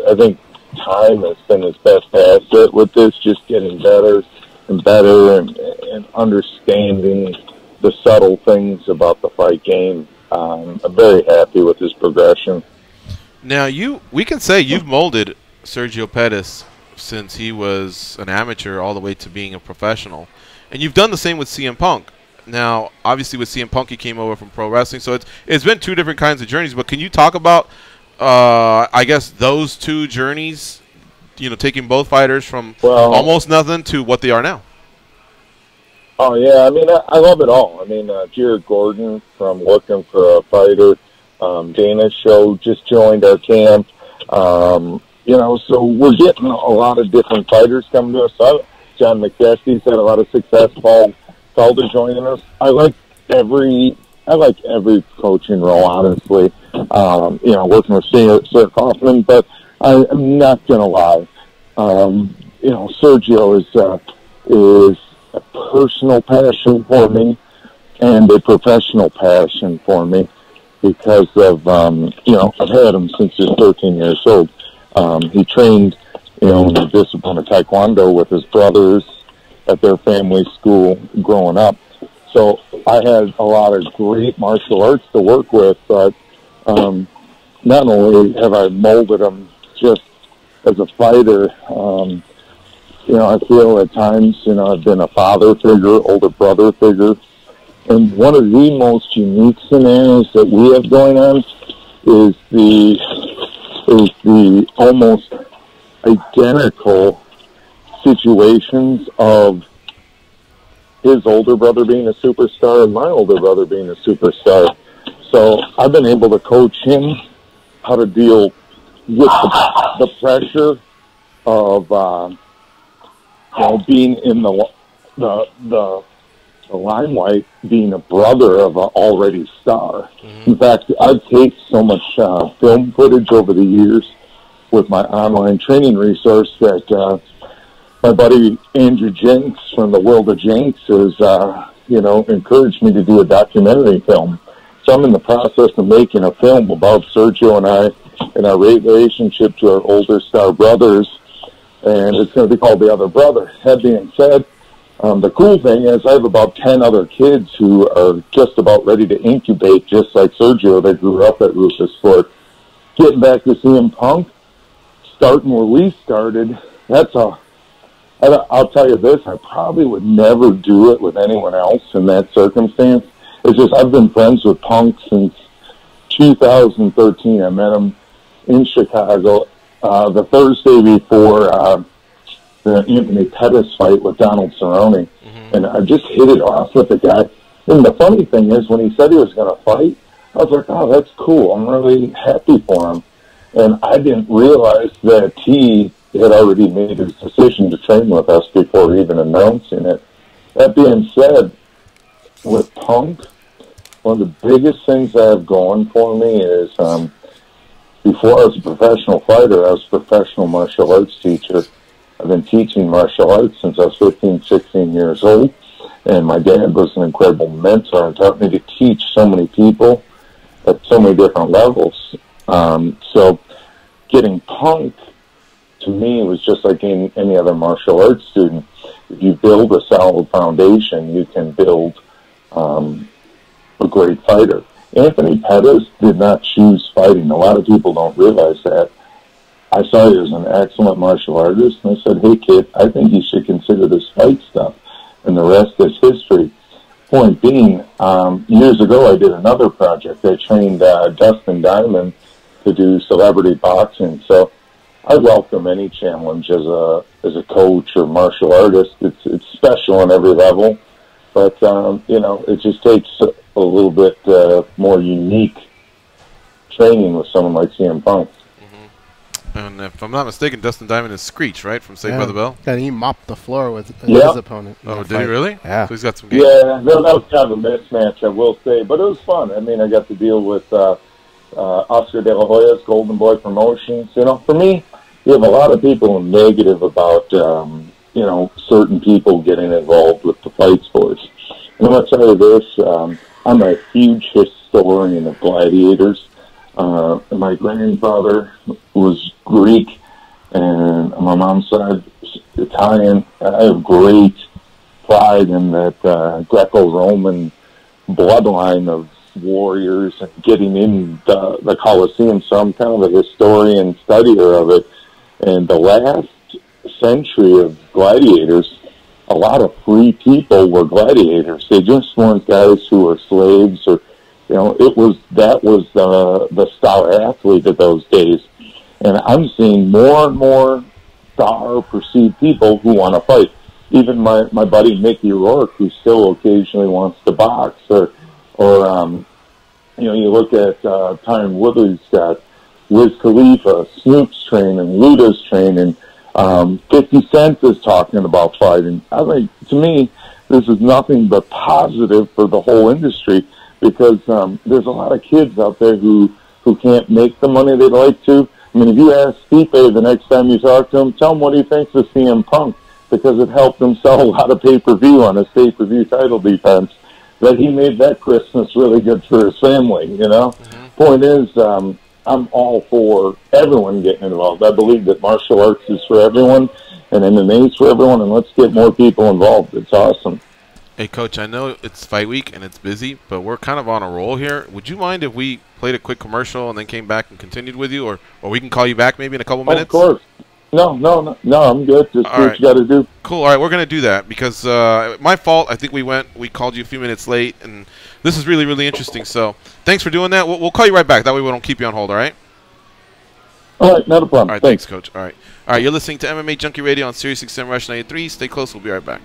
I think time has been his best asset with this, just getting better and better and understanding the subtle things about the fight game. I'm very happy with his progression. Now, we can say you've molded Sergio Pettis since he was an amateur all the way to being a professional. And you've done the same with CM Punk. Now, obviously with CM Punk, he came over from pro wrestling, so it's been two different kinds of journeys. But can you talk about, I guess, those two journeys, taking both fighters from almost nothing to what they are now? Oh, yeah, I mean, I love it all. I mean, Jared Gordon from Looking for a Fighter, Dana's show just joined our camp. So we're getting a lot of different fighters coming to us. John McDesky's had a lot of success. Paul Felder joining us. I like every coaching role, honestly. Working with Sir Kaufman, but I'm not gonna lie. Sergio is a personal passion for me and a professional passion for me because of, I've had him since he was 13 years old. He trained, in the discipline of Taekwondo with his brothers at their family school growing up. So I had a lot of great martial arts to work with, but not only have I molded him just as a fighter, I feel at times, I've been a father figure, older brother figure. And one of the most unique scenarios that we have going on is the almost identical situations of his older brother being a superstar and my older brother being a superstar. So I've been able to coach him how to deal with the pressure of, being in the limelight, being a brother of an already star. Mm-hmm. In fact, I've taped so much film footage over the years with my online training resource that my buddy Andrew Jenks from the World of Jenks has, encouraged me to do a documentary film. So I'm in the process of making a film about Sergio and I and our relationship to our older star brothers, and it's going to be called The Other Brother. That being said, the cool thing is I have about 10 other kids who are just about ready to incubate, just like Sergio, that grew up at Roufus. For getting back to CM Punk, starting where we started, I'll tell you this, I probably would never do it with anyone else in that circumstance. It's just I've been friends with Punk since 2013. I met him in Chicago the Thursday before the Anthony Pettis fight with Donald Cerrone. Mm-hmm. And I just hit it off with the guy. And the funny thing is, when he said he was going to fight, I was like, oh, that's cool. I'm really happy for him. And I didn't realize that he had already made his decision to train with us before even announcing it. That being said, with Punk, one of the biggest things I have going for me is before I was a professional fighter, I was a professional martial arts teacher. I've been teaching martial arts since I was 15, 16 years old, and my dad was an incredible mentor and taught me to teach so many people at so many different levels. So getting Punk, to me, was just like any other martial arts student. If you build a solid foundation, you can build a great fighter. Anthony Pettis did not choose fighting. A lot of people don't realize that. I saw he was an excellent martial artist, and I said, hey, kid, I think you should consider this fight stuff. And the rest is history. Point being, years ago I did another project. I trained Dustin Diamond to do celebrity boxing. So I welcome any challenge as a coach or martial artist. It's special on every level, but it just takes a little bit more unique training with someone like CM Punk. And if I'm not mistaken, Dustin Diamond is Screech, right, from Saved by the Bell? And he mopped the floor with his opponent. Oh, did he really? Yeah. So he's got some games. Yeah, that was kind of a mismatch, I will say, but it was fun. I mean, I got to deal with Oscar De La Hoya's Golden Boy Promotions. For me, you have a lot of people negative about, certain people getting involved with the fight sports. And I'm going to tell you this, I'm a huge historian of gladiators. My grandfather was Greek, and on my mom's side, Italian. I have great pride in that Greco-Roman bloodline of warriors and getting in the Colosseum. So I'm kind of a historian, studier of it. And the last century of gladiators, a lot of free people were gladiators. They just weren't guys who were slaves or, that was the star athlete of those days. And I'm seeing more and more star perceived people who want to fight. Even my buddy Mickey Rourke, who still occasionally wants to box, or you look at Tyron Woodley's got Wiz Khalifa, Snoop's training, Luda's training. 50 Cent is talking about fighting. I think, to me, this is nothing but positive for the whole industry, because there's a lot of kids out there who can't make the money they'd like to. I mean, if you ask Stipe the next time you talk to him, tell him what he thinks of CM Punk, because it helped him sell a lot of pay-per-view on his pay-per-view title defense, that he made that Christmas really good for his family, Point is, I'm all for everyone getting involved. I believe that martial arts is for everyone, and MMA is for everyone, and let's get more people involved. It's awesome. Hey, Coach, I know it's fight week and it's busy, but we're kind of on a roll here. Would you mind if we played a quick commercial and then came back and continued with you, or we can call you back maybe in a couple minutes? Of course. No, I'm good. Just do what you got to do. Cool. All right, we're going to do that because my fault. I think we called you a few minutes late, and this is really, really interesting. So thanks for doing that. We'll call you right back. That way we don't keep you on hold, all right? All right, not a problem. All right, thanks, Coach. All right, you're listening to MMA Junkie Radio on Sirius XM Rush 93. Stay close. We'll be right back.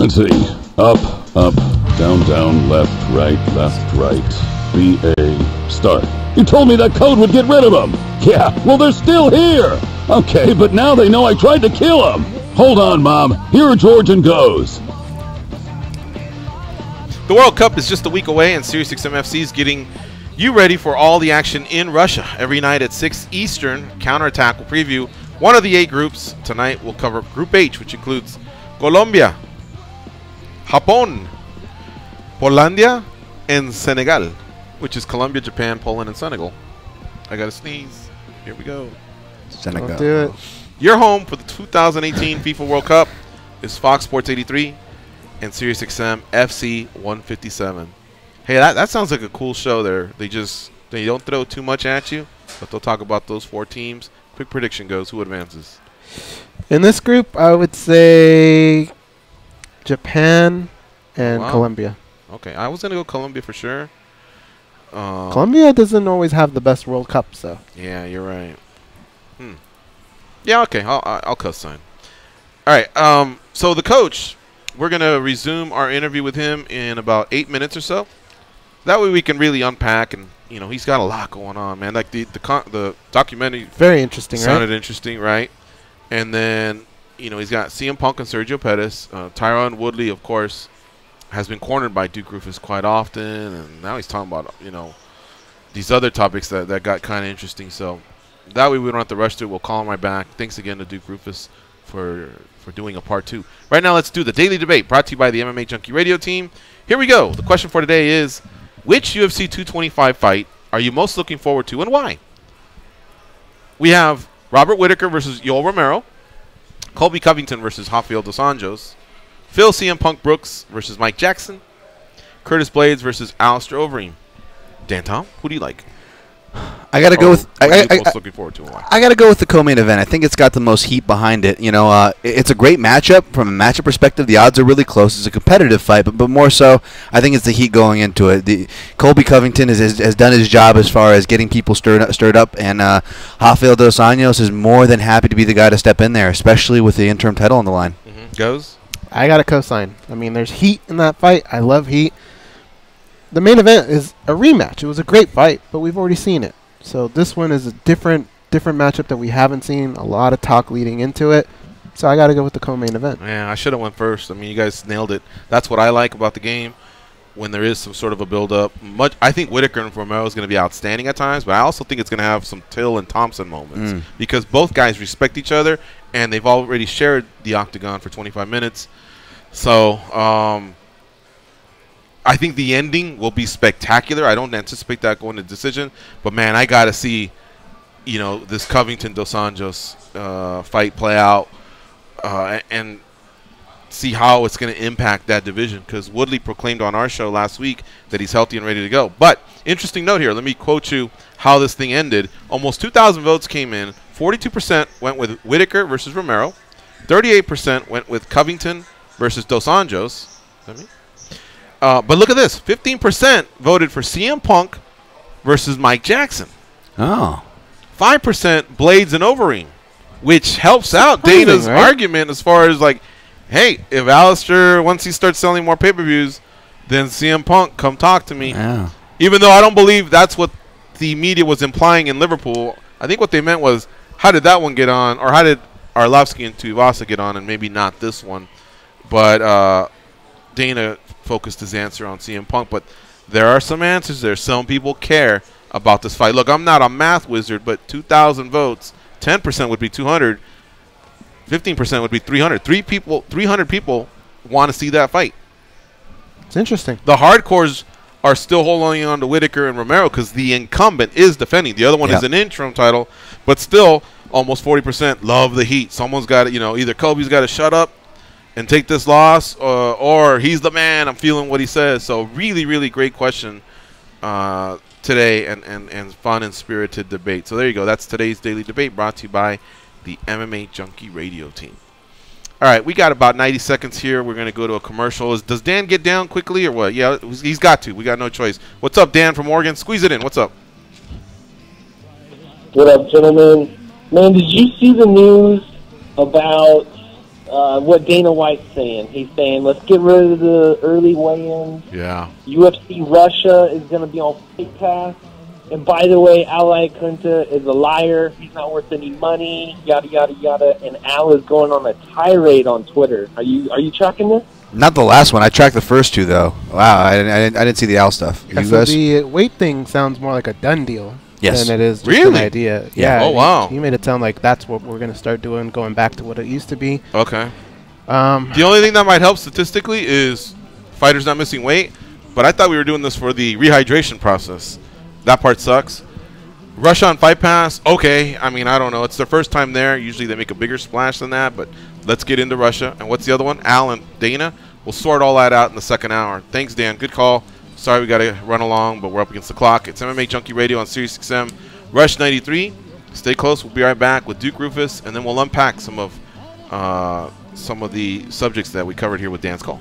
Let's see. Up, up, down, down, left, right, BA, start. You told me that code would get rid of them. Yeah, well, they're still here. Okay, but now they know I tried to kill them. Hold on, Mom. Here are George and Goes. The World Cup is just a week away, and SiriusXM FC is getting you ready for all the action in Russia. Every night at 6 Eastern, Counterattack will preview one of the 8 groups. Tonight we'll cover Group H, which includes Colombia, Japón, Polandia, and Senegal, which is Colombia, Japan, Poland, and Senegal. I gotta sneeze. Here we go. Senegal. Don't do it. Your home for the 2018 FIFA World Cup is Fox Sports 83 and SiriusXM FC 157. Hey, that sounds like a cool show there. They don't throw too much at you, but they'll talk about those 4 teams. Quick prediction goes, who advances? In this group, I would say Japan and Colombia. Okay, I was going to go Colombia for sure. Colombia doesn't always have the best World Cups, though. Yeah, you're right. Yeah, okay, I'll co-sign. All right, so the coach, we're going to resume our interview with him in about 8 minutes or so. That way we can really unpack, and he's got a lot going on, man. Like the documentary, very interesting, sounded interesting, right? And then he's got CM Punk and Sergio Pettis. Tyron Woodley, of course, has been cornered by Duke Roufus quite often, and now he's talking about these other topics that got kind of interesting. So that way we don't have to rush through. We'll call him right back. Thanks again to Duke Roufus for doing a part 2. Right now, let's do the Daily Debate, brought to you by the MMA Junkie Radio team. Here we go. The question for today is, which UFC 225 fight are you most looking forward to, and why? We have Robert Whittaker versus Yoel Romero, Colby Covington versus Rafael dos Anjos, Phil CM Punk Brooks versus Mike Jackson, Curtis Blades versus Alistair Overeem. Dan Tom, who do you like? I gotta go with. Most looking forward to, and why? I gotta go with the co-main event. I think it's got the most heat behind it. It's a great matchup from a matchup perspective. The odds are really close. It's a competitive fight, but more so, I think it's the heat going into it. Colby Covington has done his job as far as getting people stirred up, and Rafael dos Anjos is more than happy to be the guy to step in there, especially with the interim title on the line. Goes. I got to co-sign. I mean, there's heat in that fight. I love heat. The main event is a rematch. It was a great fight, but we've already seen it. So this one is a different matchup that we haven't seen. A lot of talk leading into it. So I got to go with the co-main event. Yeah, I should have went first. I mean, you guys nailed it. That's what I like about the game, when there is some sort of a build-up. I think Whittaker and Romero is going to be outstanding at times, but I also think it's going to have some Till and Thompson moments because both guys respect each other, and they've already shared the octagon for 25 minutes. So I think the ending will be spectacular. I don't anticipate that going to decision, but man, I got to see, this Covington dos Anjos fight play out, and see how it's going to impact that division. Because Woodley proclaimed on our show last week that he's healthy and ready to go. But interesting note here. Let me quote you how this thing ended. Almost 2,000 votes came in. 42% went with Whittaker versus Romero. 38% went with Covington versus dos Anjos. Is that me? But look at this. 15% voted for CM Punk versus Mike Jackson. Oh. 5% Blades and Overeem, which helps out Dana's argument as far as like, hey, if Alistair, once he starts selling more pay-per-views, then CM Punk, come talk to me. Yeah. Even though I don't believe that's what the media was implying in Liverpool. I think what they meant was, how did that one get on, or how did Arlovsky and Tuivasa get on, and maybe not this one. But Dana focused his answer on CM Punk, but there are some answers there. Some people care about this fight. Look, I'm not a math wizard, but 2,000 votes, 10% would be 200, 15% would be 300. 300 people want to see that fight. It's interesting. The hardcores are still holding on to Whittaker and Romero because the incumbent is defending. The other one is an interim title, but still almost 40% love the heat. Someone's got to, either Kobe's got to shut up and take this loss, or he's the man. I'm feeling what he says. So really, really great question today, and fun and spirited debate. So there you go. That's today's Daily Debate, brought to you by the MMA Junkie Radio team. All right, we got about 90 seconds here. We're going to go to a commercial. Does Dan get down quickly or what? Yeah, he's got to. We got no choice. What's up, Dan from Oregon? Squeeze it in. What's up? What up, gentlemen? Man, did you see the news about what Dana White's saying. He's saying, let's get rid of the early weigh-ins. Yeah. UFC Russia is going to be on Fight Pass. And by the way, Al Iaquinta is a liar. He's not worth any money, yada, yada, yada. And Al is going on a tirade on Twitter. Are you tracking this? Not the last one. I tracked the first two, though. Wow, I didn't see the Al stuff. Yeah, so the weight thing sounds more like a done deal than it is just really? an idea. Yeah. Oh, wow. You made it sound like that's what we're going to start doing, going back to what it used to be. Okay. The only thing that might help statistically is fighters not missing weight, but I thought we were doing this for the rehydration process. That part sucks. Russia on Fight Pass, okay. I mean, I don't know. It's their first time there. Usually they make a bigger splash than that, but let's get into Russia. And what's the other one? Al and Dana. We'll sort all that out in the second hour. Thanks, Dan. Good call. Sorry we got to run along, but we're up against the clock. It's MMA Junkie Radio on Sirius XM, Rush 93. Stay close. We'll be right back with Duke Roufus, and then we'll unpack some of the subjects that we covered here with Dan's call.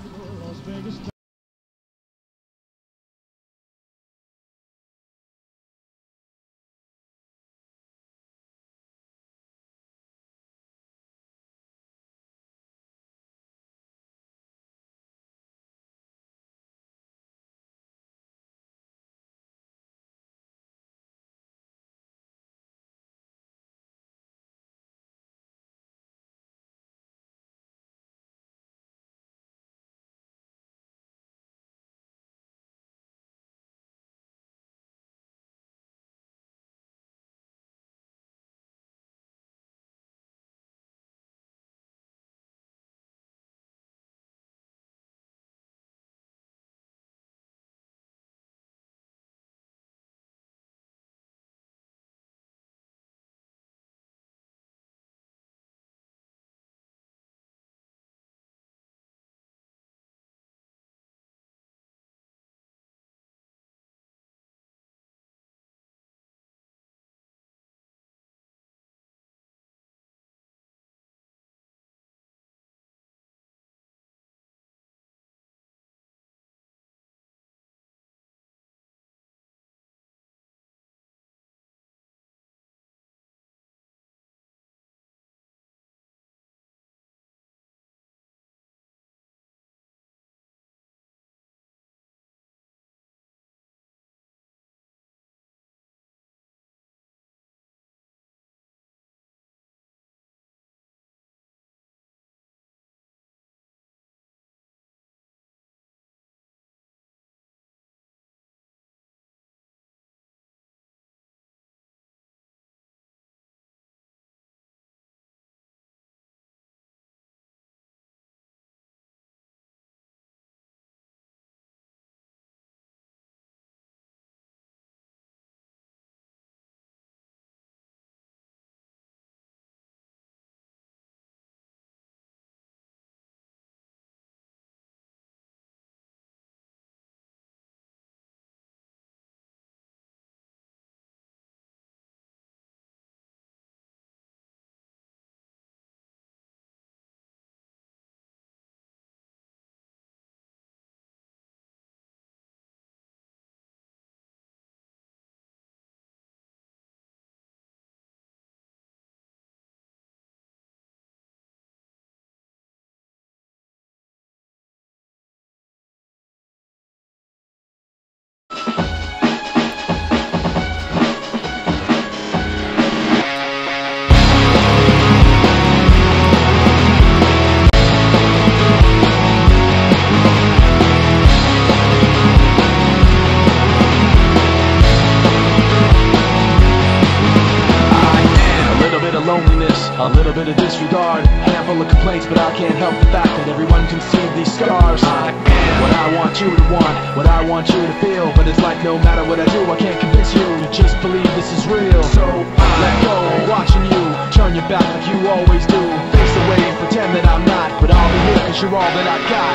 A little bit of disregard, handful of complaints, but I can't help the fact that everyone can see these scars. I am what I want you to want, what I want you to feel, but it's like no matter what I do, I can't convince you to just believe this is real. So let go, watching you turn your back like you always do. Face away and pretend that I'm not, but I'll be here cause you're all that I got.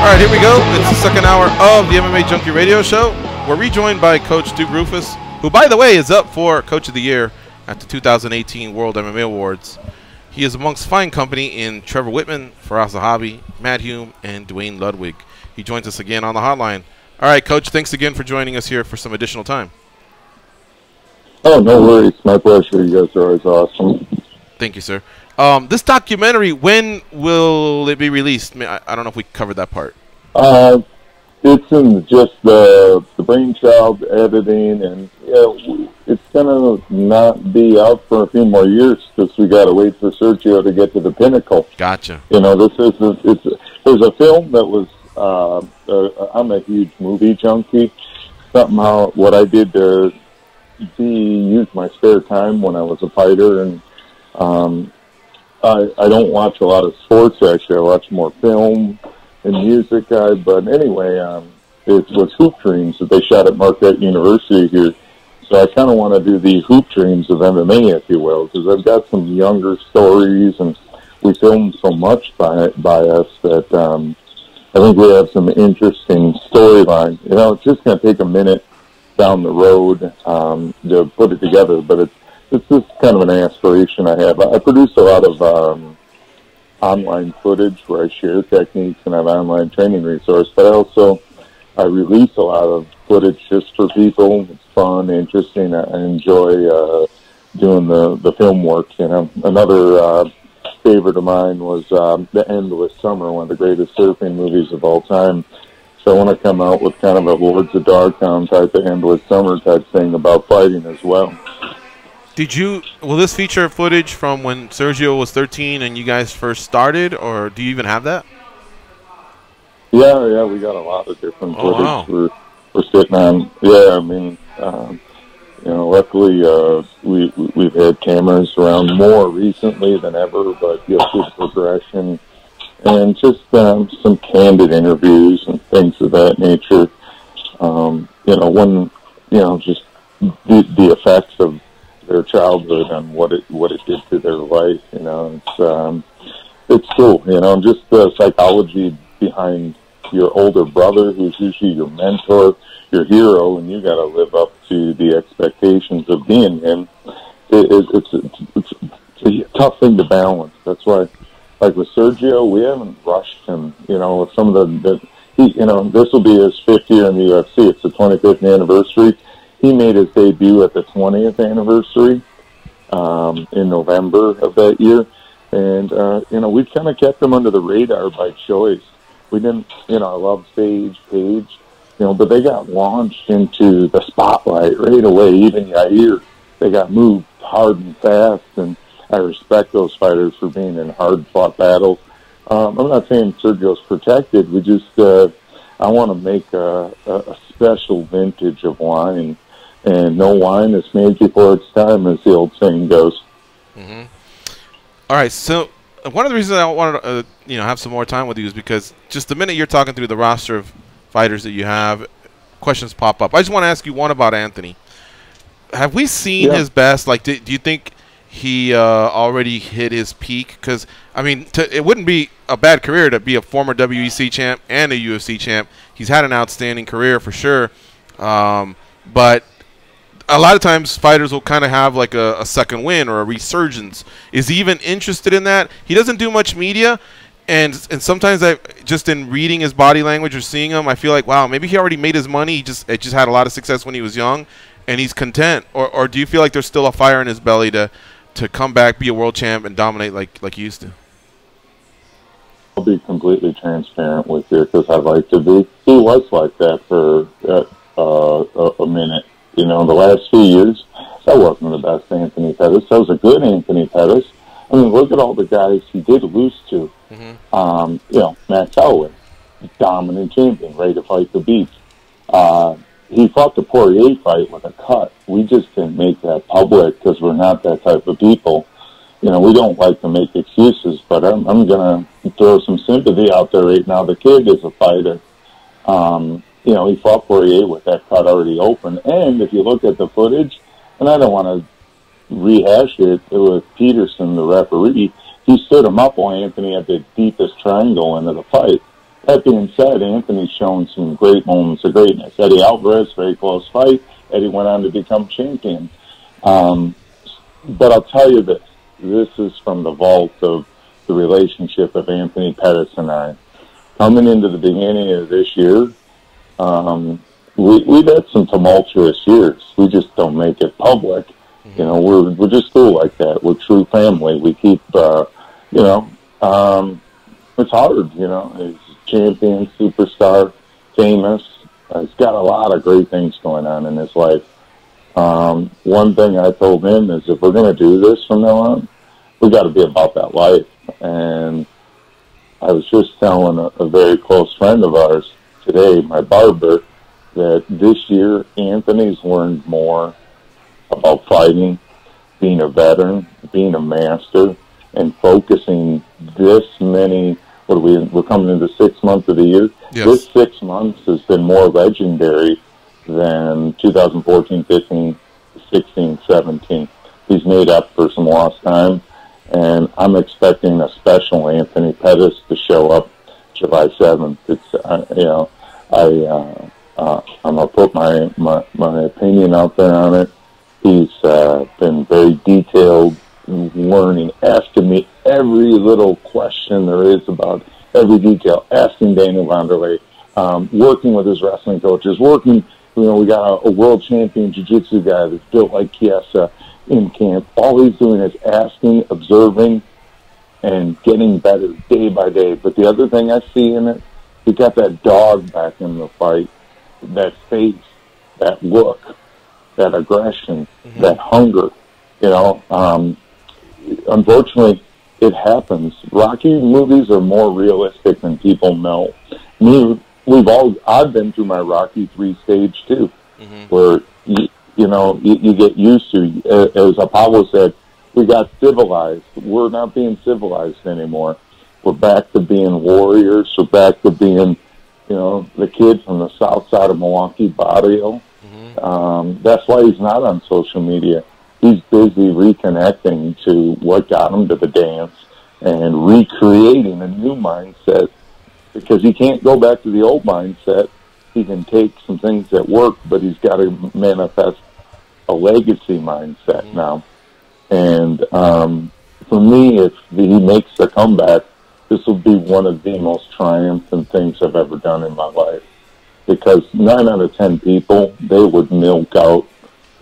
All right, here we go. It's the second hour of the MMA Junkie Radio Show. We're rejoined by Coach Duke Roufus, who, by the way, is up for Coach of the Year at the 2018 World MMA Awards. He is amongst fine company in Trevor Whitman, Faraz Zahabi, Matt Hume, and Dwayne Ludwig. He joins us again on the hotline. All right, Coach, thanks again for joining us here for some additional time. Oh, no worries. My pleasure. You guys are always awesome. Thank you, sir. This documentary, when will it be released? I don't know if we covered that part. It's in just the brainchild editing, and it's gonna not be out for a few more years because we got to wait for Sergio to get to the pinnacle. Gotcha. This is there's a film that was. I'm a huge movie junkie. Somehow, what I did to use my spare time when I was a fighter, and I don't watch a lot of sports. Actually, I watch more film and music. But anyway, it was Hoop Dreams that they shot at Marquette University here. So I kind of want to do the Hoop Dreams of MMA, if you will, because I've got some younger stories, and we filmed so much by us that I think we have some interesting storyline. It's just going to take a minute down the road to put it together, but it's just kind of an aspiration I have. I produce a lot of online footage where I share techniques and have online training resource, but I release a lot of footage just for people. It's fun, interesting. I enjoy doing the film work. Another favorite of mine was The Endless Summer, one of the greatest surfing movies of all time. So I want to come out with kind of a Lords of Darktown type of Endless Summer type thing about fighting as well. Will this feature footage from when Sergio was 13 and you guys first started, or do you even have that? Yeah, we got a lot of different footage. Wow. We're sitting on. Yeah, I mean, luckily we've had cameras around more recently than ever, but you'll see the progression and just some candid interviews and things of that nature. Just the effects of their childhood and what it did to their life. It's cool. Just the psychology behind your older brother, who's usually your mentor, your hero, and you got to live up to the expectations of being him. It's a tough thing to balance. That's why, like with Sergio, we haven't rushed him. With some of this will be his 5th year in the UFC. It's the 25th anniversary. He made his debut at the 20th anniversary in November of that year, and we kind of kept him under the radar by choice. We didn't, I love Sage, Paige, but they got launched into the spotlight right away. Even Yair, they got moved hard and fast, and I respect those fighters for being in hard-fought battles. I'm not saying Sergio's protected. We just, I want to make a special vintage of wine, and no wine is made before its time, as the old saying goes. Mm-hmm. All right, so one of the reasons I wanted to have some more time with you is because just the minute you're talking through the roster of fighters that you have, questions pop up. I just want to ask you one about Anthony. Have we seen his best? Like, do you think he already hit his peak? Because, I mean, it wouldn't be a bad career to be a former WEC champ and a UFC champ. He's had an outstanding career for sure. But a lot of times fighters will kind of have like a second win or a resurgence. Is he even interested in that? He doesn't do much media, and sometimes just in reading his body language or seeing him, I feel like, wow, maybe he already made his money. He just had a lot of success when he was young, and he's content. Or do you feel like there's still a fire in his belly to come back, be a world champ, and dominate like he used to? I'll be completely transparent with you because I'd like to be. He was like that for a minute. The last few years, that wasn't the best Anthony Pettis. That was a good Anthony Pettis. I mean, look at all the guys he did lose to. Mm-hmm. Max Holloway, dominant champion, ready to fight the beast. He fought the Poirier fight with a cut. We just didn't make that public because we're not that type of people. We don't like to make excuses, but I'm going to throw some sympathy out there right now. The kid is a fighter. He fought Poirier with that cut already open. And if you look at the footage, and I don't want to rehash it with Peterson, the referee, he stood him up while Anthony had the deepest triangle into the fight. That being said, Anthony's shown some great moments of greatness. Eddie Alvarez, very close fight. Eddie went on to become champion. But I'll tell you this. This is from the vault of the relationship of Anthony Pettis and I. Coming into the beginning of this year, we've had some tumultuous years. We just don't make it public. You know, we're just cool like that. We're true family. We keep, you know, it's hard, you know. He's a champion, superstar, famous. He's got a lot of great things going on in his life. One thing I told him is if we're going to do this from now on, we got to be about that life. And I was just telling a very close friend of ours today, my barber, that this year Anthony's learned more about fighting, being a veteran, being a master, and focusing this many, we're coming into 6 months of the year. Yes. This 6 months has been more legendary than 2014, 15, 16, 17. He's made up for some lost time, and I'm expecting a special Anthony Pettis to show up July 7th. It's, you know, I'm going to put my opinion out there on it. He's been very detailed, learning, asking me every little question there is about every detail, asking Daniel Vanderlei, working with his wrestling coaches, working, you know, we got a world champion jiu-jitsu guy that's built like Chiesa in camp. All he's doing is asking, observing, and getting better day by day. But the other thing I see in it, he got that dog back in the fight, that face, that look, that aggression, that hunger, you know. Unfortunately, it happens. Rocky movies are more realistic than people know. I've been through my Rocky 3 stage too, where you get used to. As Apollo said, we got civilized. We're not being civilized anymore. We're back to being warriors. We're back to being, you know, the kid from the south side of Milwaukee, Barrio. That's why he's not on social media. He's busy reconnecting to what got him to the dance and recreating a new mindset, because he can't go back to the old mindset. He can take some things that work, but he's got to manifest a legacy mindset now. And for me, if he makes a comeback, this will be one of the most triumphant things I've ever done in my life. Because 9 out of 10 people, they would milk out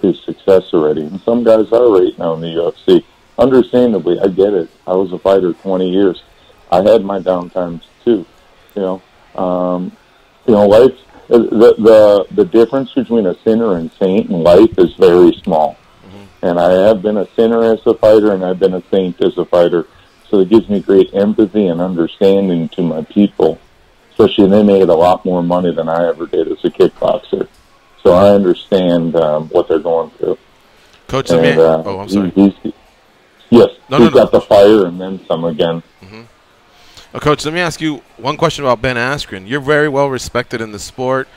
his success already. And some guys are right now in the UFC. Understandably, I get it. I was a fighter 20 years. I had my downtimes too. Life, the difference between a sinner and saint in life is very small. And I have been a sinner as a fighter, and I've been a saint as a fighter. So it gives me great empathy and understanding to my people. Especially they made a lot more money than I ever did as a kickboxer. So I understand what they're going through. Coach, and, I'm sorry. He's got the fire and then some again. Coach, let me ask you one question about Ben Askren. You're very well respected in the sport.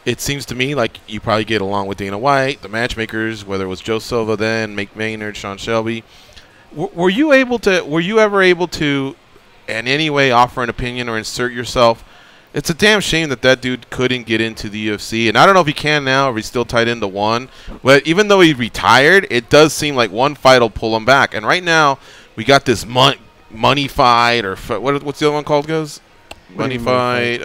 It seems to me like you probably get along with Dana White, the matchmakers, whether it was Joe Silva then, Mick Maynard, Sean Shelby. Were you ever able to, in any way, offer an opinion or insert yourself? It's a damn shame that dude couldn't get into the UFC, and I don't know if he can now or he's still tied into one. But even though he retired, it does seem like one fight will pull him back. And right now, we got this money fight, or what's the other one called, guys? Money fight,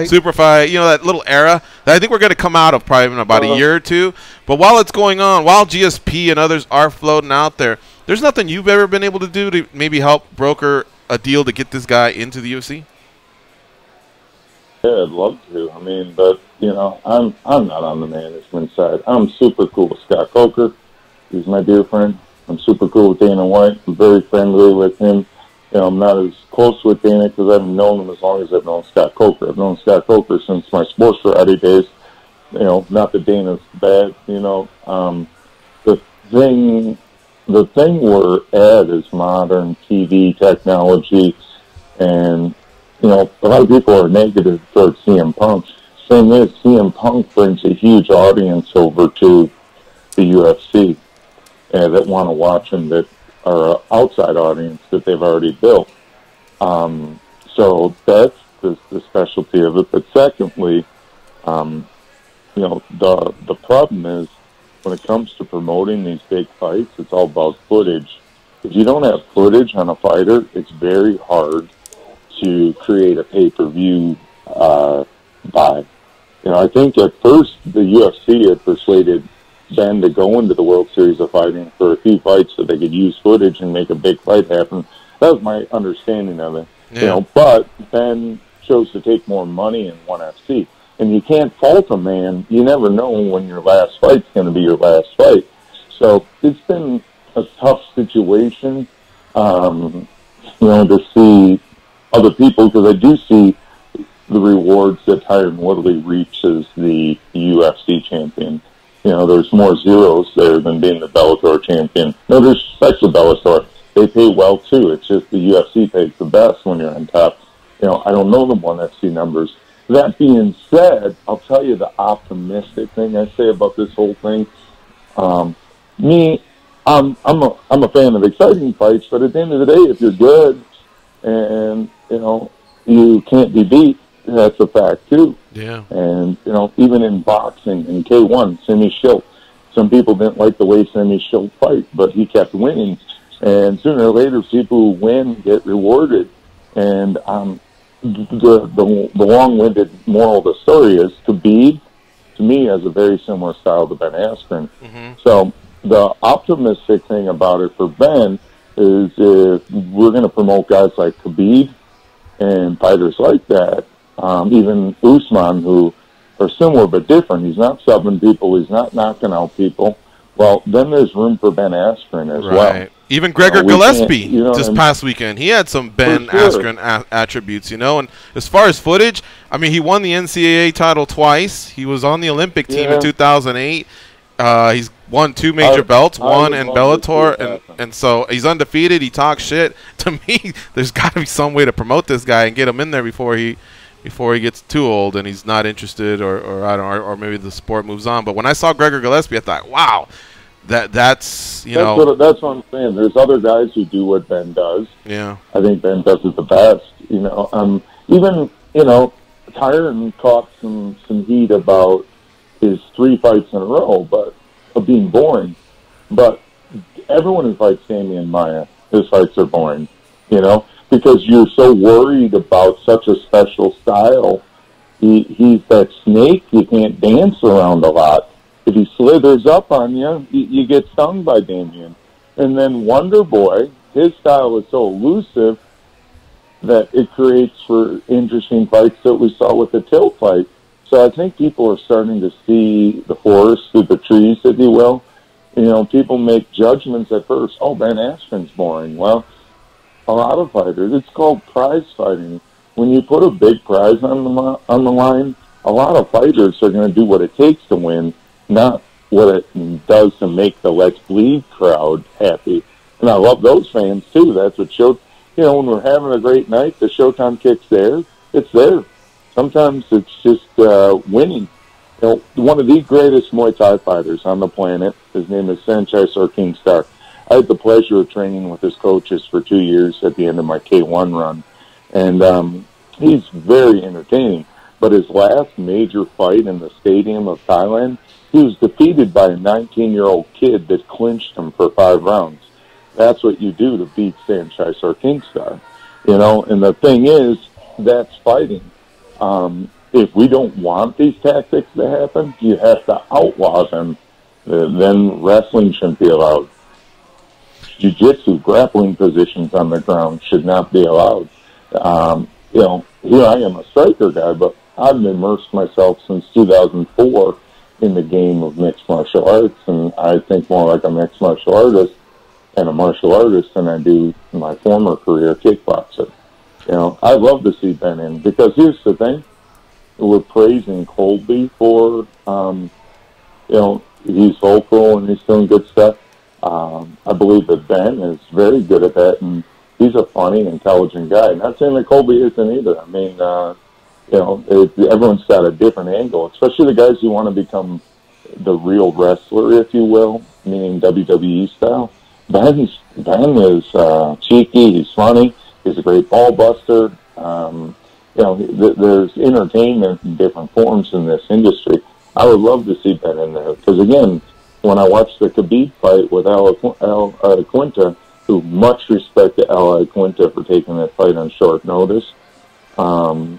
super fight. You know, that little era that I think we're going to come out of probably in about a year or two. But while it's going on, while GSP and others are floating out there, there's nothing you've ever been able to do to maybe help broker a deal to get this guy into the UFC. Yeah, I'd love to. I mean, but I'm not on the management side. I'm super cool with Scott Coker. He's my dear friend. I'm super cool with Dana White. I'm very friendly with him. I'm not as close with Dana because I've known him as long as I've known Scott Coker. I've known Scott Coker since my sports variety days. Not that Dana's bad. The thing we're at is modern TV technology, and a lot of people are negative towards CM Punk. Thing is, CM Punk brings a huge audience over to the UFC that want to watch him, that are an outside audience that they've already built. So that's the specialty of it. But secondly, the problem is when it comes to promoting these big fights, it's all about footage. If you don't have footage on a fighter, it's very hard to create a pay-per-view buy. I think at first the UFC had persuaded Ben to go into the World Series of Fighting for a few fights so they could use footage and make a big fight happen. That was my understanding of it. Yeah. You know, but Ben chose to take more money in ONE FC. And you can't fault a man. You never know when your last fight's going to be your last fight. So it's been a tough situation, you know, to see other people, because I do see the rewards that Tyron Woodley reaps as the UFC champion. You know, there's more zeros there than being the Bellator champion. No disrespect to Bellator. They pay well, too. It's just the UFC pays the best when you're on top. You know, I don't know the ONE FC numbers. That being said, I'll tell you the optimistic thing I say about this whole thing. I'm a fan of exciting fights, but at the end of the day, if you're good and, you know, you can't be beat, that's a fact, too. Yeah. And, you know, even in boxing, in K1, Sammy Schilt, some people didn't like the way Sammy Schilt fight, but he kept winning. And sooner or later, people who win get rewarded. And the long-winded moral of the story is Khabib, to me, has a very similar style to Ben Askren. Mm-hmm. So the optimistic thing about it for Ben is if we're going to promote guys like Khabib and fighters like that, even Usman, who are similar but different. He's not subbing people. He's not knocking out people. Well, then there's room for Ben Askren as well. Even Gregor Gillespie this past weekend, he had some Ben Askren attributes, you know. And as far as footage, I mean, he won the NCAA title twice. He was on the Olympic team in 2008. He's won 2 major belts, one in Bellator, and so he's undefeated. He talks shit. To me, there's got to be some way to promote this guy and get him in there before he gets too old and he's not interested, or maybe the sport moves on. But when I saw Gregor Gillespie, I thought, wow. That's what I'm saying. There's other guys who do what Ben does. Yeah. I think Ben does it the best. You know, even, you know, Tyron caught some heat about his 3 fights in a row, but of being boring. But everyone who fights Sammy and Maya, his fights are boring. You know, because you're so worried about such a special style. He's that snake you can't dance around a lot. If he slithers up on you, you get stung by Damien. And then Wonder Boy, his style is so elusive that it creates for interesting fights that we saw with the Till fight. So I think people are starting to see the forest through the trees, if you will. You know, people make judgments at first. Oh, Ben Askren's boring. Well, a lot of fighters, it's called prize fighting. When you put a big prize on the line, a lot of fighters are going to do what it takes to win, not what it does to make the Let's Bleed crowd happy. And I love those fans, too. That's what showed, you know, when we're having a great night, the Showtime kick's there. It's there. Sometimes it's just winning. You know, one of the greatest Muay Thai fighters on the planet, his name is Sanchez or Kingstar. I had the pleasure of training with his coaches for 2 years at the end of my K1 run. And he's very entertaining. But his last major fight in the stadium of Thailand, he was defeated by a 19-year-old kid that clinched him for 5 rounds. That's what you do to beat Sanchez or Kingstar. You know, and the thing is, that's fighting. If we don't want these tactics to happen, you have to outlaw them. Then wrestling shouldn't be allowed. Jiu-jitsu, grappling positions on the ground should not be allowed. You know, here I am a striker guy, but I've immersed myself since 2004 in the game of mixed martial arts, and I think more like a mixed martial artist and a martial artist than I do in my former career, kickboxer. You know, I'd love to see Ben in, because here's the thing. We're praising Colby for, you know, he's vocal and he's doing good stuff. I believe that Ben is very good at that, and he's a funny, intelligent guy. Not saying that Colby isn't either. I mean, you know, everyone's got a different angle, especially the guys who want to become the real wrestler, if you will, meaning WWE style. Ben is cheeky, he's funny, he's a great ball buster. You know, there's entertainment in different forms in this industry. I would love to see Ben in there, because again, when I watched the Khabib fight with Al Quinta, who much respect to Al Quinta for taking that fight on short notice, I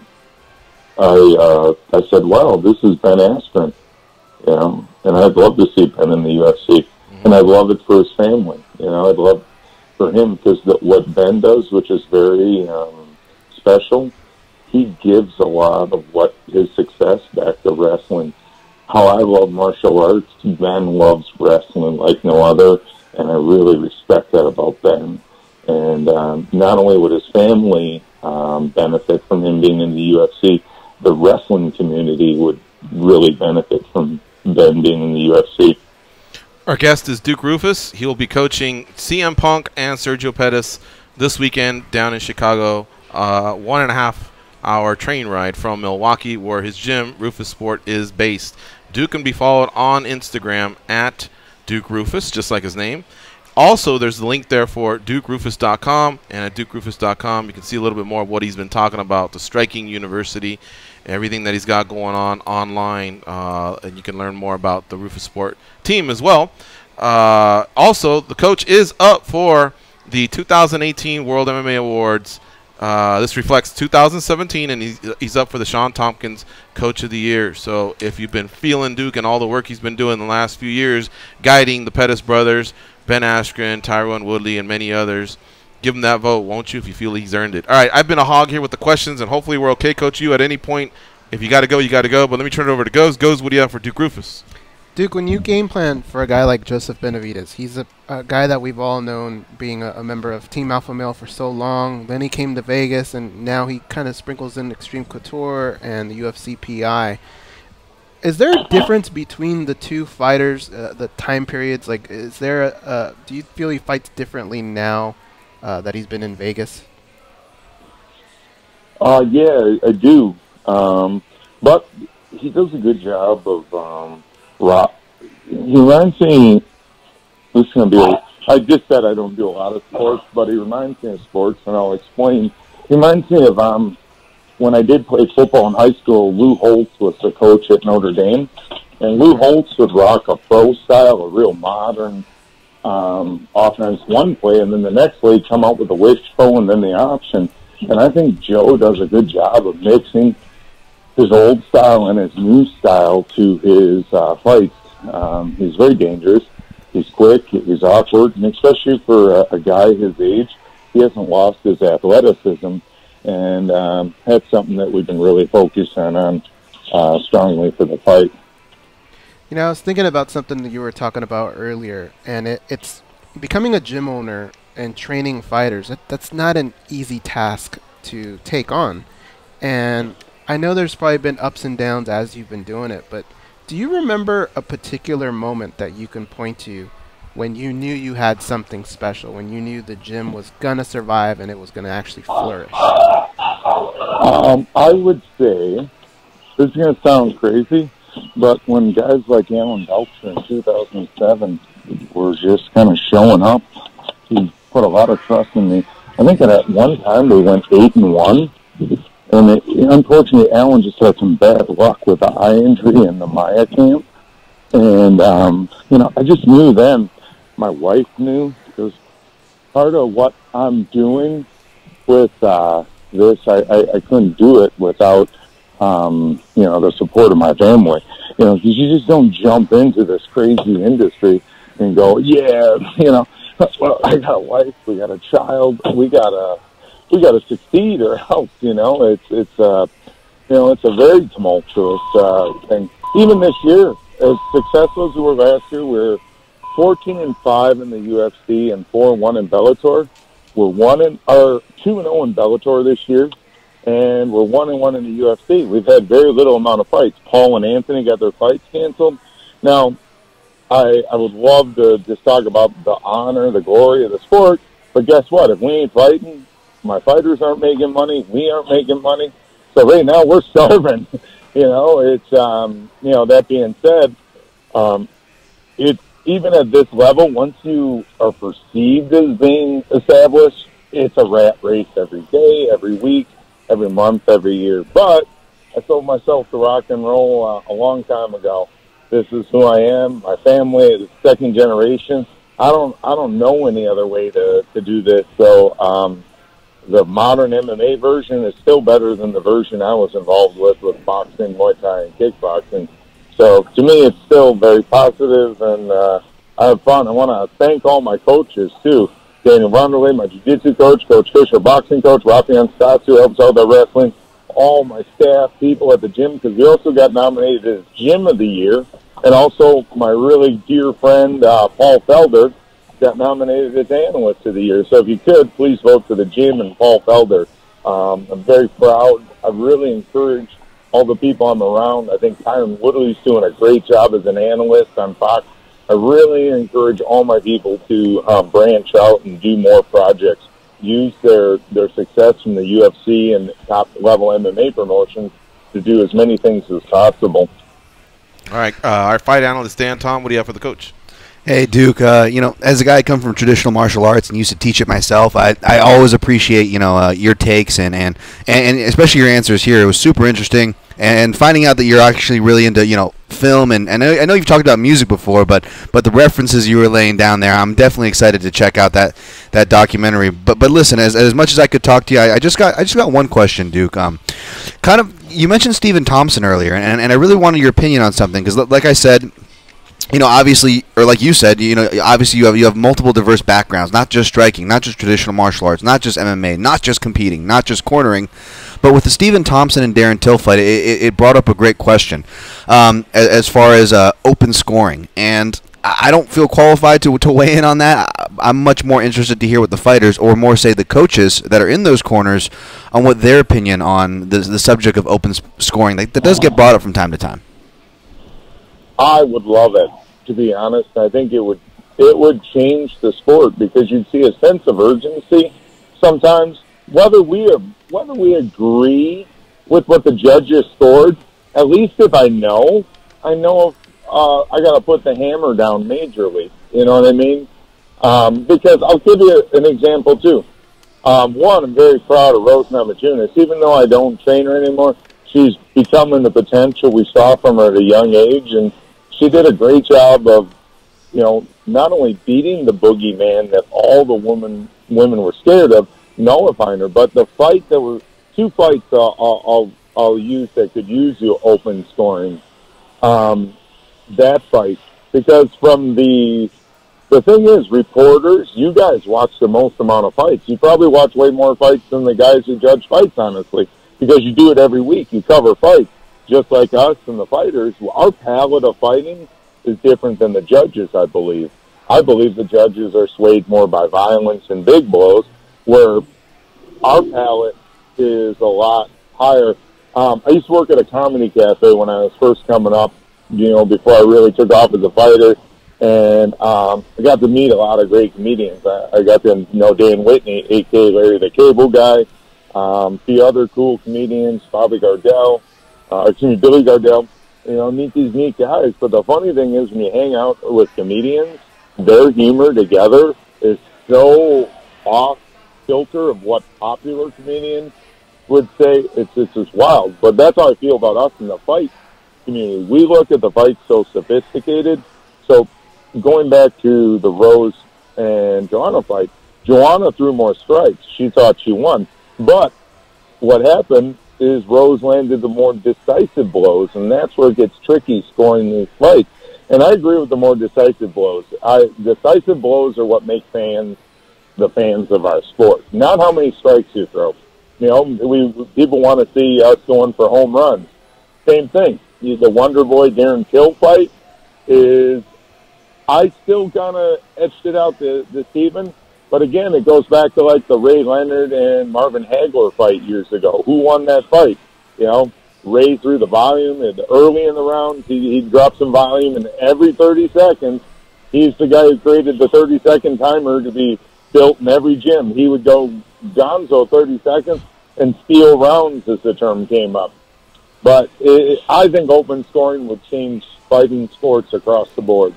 said, wow, this is Ben Askren. you know, and I'd love to see Ben in the UFC, and I'd love it for his family, you know, I'd love for him because what Ben does, which is very special, he gives a lot of what his success back to wrestling. How I love martial arts, Ben loves wrestling like no other, and I really respect that about Ben. And not only would his family benefit from him being in the UFC, the wrestling community would really benefit from Ben being in the UFC. Our guest is Duke Roufus. He will be coaching CM Punk and Sergio Pettis this weekend down in Chicago. 1.5-hour train ride from Milwaukee, where his gym, Roufus Sport, is based. Duke can be followed on Instagram at Duke Roufus, just like his name. Also, there's the link there for DukeRoufus.com, and at DukeRoufus.com you can see a little bit more of what he's been talking about, the Striking University, everything that he's got going on online, and you can learn more about the Roufus Sport team as well. Also, the coach is up for the 2018 World MMA Awards. This reflects 2017, and he's up for the Sean Tompkins Coach of the Year. So if you've been feeling Duke and all the work he's been doing the last few years, guiding the Pettis brothers, Ben Askren, Tyrone Woodley, and many others, give him that vote, won't you, if you feel he's earned it. All right, I've been a hog here with the questions, and hopefully we're okay, Coach. You at any point, if you got to go, you got to go. But let me turn it over to Goes. Goes, what do you have for Duke Roufus? Duke, when you game plan for a guy like Joseph Benavidez, he's a guy that we've all known being a member of Team Alpha Male for so long. Then he came to Vegas, and now he kind of sprinkles in Extreme Couture and the UFC PI. Is there a difference between the two fighters, the time periods? Like, is there do you feel he fights differently now that he's been in Vegas? Yeah, I do. But he does a good job of he reminds me, this is going to be, I just said I don't do a lot of sports, but he reminds me of sports, and I'll explain. He reminds me of when I did play football in high school. Lou Holtz was the coach at Notre Dame, and Lou Holtz would rock a pro style, a real modern offense one play, and then the next play come out with a wishbone and then the option. And I think Joe does a good job of mixing his old style and his new style to his fights. He's very dangerous. He's quick. He's awkward, and especially for a guy his age, he hasn't lost his athleticism. And that's something that we've been really focused on strongly for the fight. You know, I was thinking about something that you were talking about earlier, and it's becoming a gym owner and training fighters. That's not an easy task to take on. And I know there's probably been ups and downs as you've been doing it, but do you remember a particular moment that you can point to when you knew you had something special, when you knew the gym was going to survive and it was going to actually flourish? I would say, this is going to sound crazy, but when guys like Alan Belcher in 2007 were just kind of showing up, he put a lot of trust in me. I think at one time we went 8-1, and unfortunately Alan just had some bad luck with the eye injury in the Maya camp. And, I just knew then, my wife knew, because part of what I'm doing with this, I couldn't do it without, the support of my family. Because you just don't jump into this crazy industry and go, well, I got a wife, we got a child, we gotta succeed or else, it's a very tumultuous thing. Even this year, as successful as we were last year, we're 14-5 in the UFC and 4-1 in Bellator. We're 2-0 in Bellator this year, and we're 1-1 in the UFC. We've had very little amount of fights. Paul and Anthony got their fights canceled. Now, I would love to just talk about the honor, the glory of the sport, but guess what? If we ain't fighting, my fighters aren't making money, we aren't making money. So right now we're starving. That being said, it's even at this level, once you are perceived as being established, it's a rat race every day, every week, every month, every year. But I sold myself to rock and roll a long time ago. This is who I am. My family is second generation. I don't know any other way to do this. So the modern MMA version is still better than the version I was involved with boxing, Muay Thai, and kickboxing. So to me, it's still very positive, and I have fun. I want to thank all my coaches, too. Daniel Ronderley, my jiu-jitsu coach, Coach Fisher, boxing coach, Rafian Stats, who helps out with wrestling, all my staff, people at the gym, because we also got nominated as Gym of the Year, and also my really dear friend, Paul Felder, got nominated as Analyst of the Year. So if you could, please vote for the gym and Paul Felder. I'm very proud. I really encourage all the people I'm around. I think Tyron Woodley's doing a great job as an analyst on Fox. I really encourage all my people to branch out and do more projects. Use their success from the UFC and top-level MMA promotions to do as many things as possible. All right, our fight analyst, Dan Tom, what do you have for the coach? Hey, Duke, as a guy I come from traditional martial arts and used to teach it myself, I always appreciate, your takes and especially your answers here. It was super interesting. And finding out that you're actually really into, film, and I know you've talked about music before, but the references you were laying down there, I'm definitely excited to check out that documentary. But listen, as much as I could talk to you, I just got one question, Duke. You mentioned Stephen Thompson earlier, and I really wanted your opinion on something, because like I said, obviously, or like you said, obviously you have multiple diverse backgrounds, not just striking, not just traditional martial arts, not just MMA, not just competing, not just cornering. But with the Stephen Thompson and Darren Till fight, it brought up a great question as far as open scoring. And I don't feel qualified to weigh in on that. I'm much more interested to hear what the fighters, or more say the coaches that are in those corners, on what their opinion on the subject of open scoring. That does get brought up from time to time. I would love it, to be honest. I think it would change the sport, because you'd see a sense of urgency sometimes. Whether we agree with what the judges scored, at least if I know I got to put the hammer down majorly. You know what I mean? Because I'll give you an example too. One, I'm very proud of Rose Namajunas. Even though I don't train her anymore, she's becoming the potential we saw from her at a young age, and she did a great job of, not only beating the boogeyman that all the women were scared of, nullifying her, but the fight that were two fights I'll use that could use you open scoring. That fight, because from the thing is, reporters, you guys watch the most amount of fights. You probably watch way more fights than the guys who judge fights, honestly, because you do it every week. You cover fights, just like us and the fighters. Our palette of fighting is different than the judges, I believe. I believe the judges are swayed more by violence and big blows, where our palette is a lot higher. I used to work at a comedy cafe when I was first coming up, before I really took off as a fighter, and I got to meet a lot of great comedians. I got to know Dan Whitney, a.k.a. Larry the Cable Guy, a few other cool comedians, Billy Gardell, meet these neat guys. But the funny thing is, when you hang out with comedians, their humor together is so off filter of what popular comedians would say. It's just wild. But that's how I feel about us in the fight community. We look at the fight so sophisticated. So going back to the Rose and Joanna fight, Joanna threw more strikes. She thought she won. But what happened is Rose landed the more decisive blows, and that's where it gets tricky scoring these fights. And I agree with the more decisive blows. Decisive blows are what make the fans of our sport, not how many strikes you throw. People want to see us going for home runs. Same thing. The Wonder Boy Darren Till fight is, I still kind of etched it out to Steven, but again, it goes back to like the Ray Leonard and Marvin Hagler fight years ago. Who won that fight? Ray threw the volume, and early in the round, he dropped some volume, and every 30 seconds, he's the guy who created the 30-second timer to be built in every gym. He would go gonzo 30 seconds and steal rounds, as the term came up. But I think open scoring would change fighting sports across the board.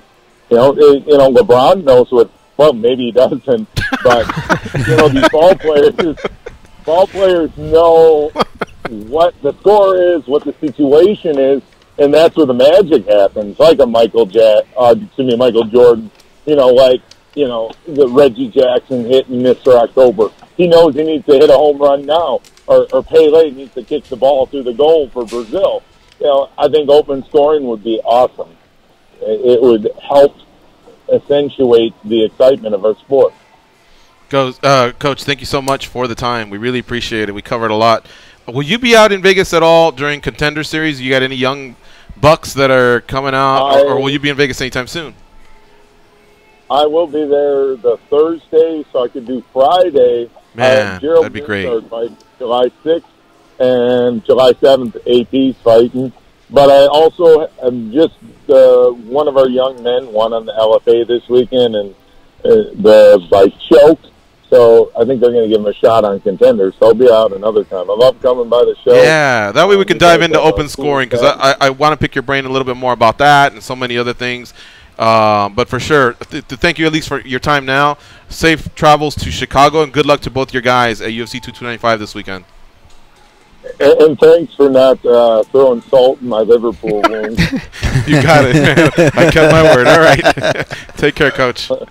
LeBron knows well, maybe he doesn't, but, these ball players know what the score is, what the situation is, and that's where the magic happens. Like a Michael Jordan, the Reggie Jackson hitting Mr. October. He knows he needs to hit a home run now, or Pele needs to kick the ball through the goal for Brazil. I think open scoring would be awesome. It would help accentuate the excitement of our sport. Coach, thank you so much for the time. We really appreciate it. We covered a lot. Will you be out in Vegas at all during Contender Series? You got any young bucks that are coming out, or will you be in Vegas anytime soon? I will be there the Thursday, so I could do Friday. Man, Gerald that'd be great. July 6th and July 7th, AP's fighting. But I also am just one of our young men won on the LFA this weekend, and by choke. So I think they're going to give him a shot on Contenders. So I'll be out another time. I love coming by the show. Yeah, that way we can dive into open scoring, because I want to pick your brain a little bit more about that and so many other things. But for sure, to thank you at least for your time now. Safe travels to Chicago, and good luck to both your guys at UFC 295 this weekend. And thanks for not throwing salt in my Liverpool wound. You got it, man. I kept my word. All right. Take care, Coach. All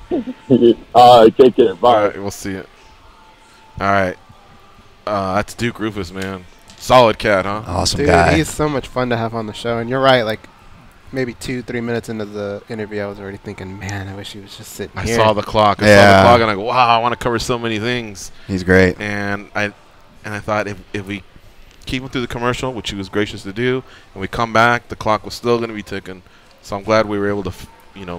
right, take care. Bye. All right, we'll see you. All right. That's Duke Roufus, man. Solid cat, huh? Awesome guy. He's so much fun to have on the show. And you're right, like, maybe 2-3 minutes into the interview, I was already thinking, man, I wish he was just sitting here. I saw the clock. I saw the clock, and I go, wow, I want to cover so many things. He's great. And I thought if we keep him through the commercial, which he was gracious to do, and we come back, the clock was still going to be ticking. So I'm glad we were able to,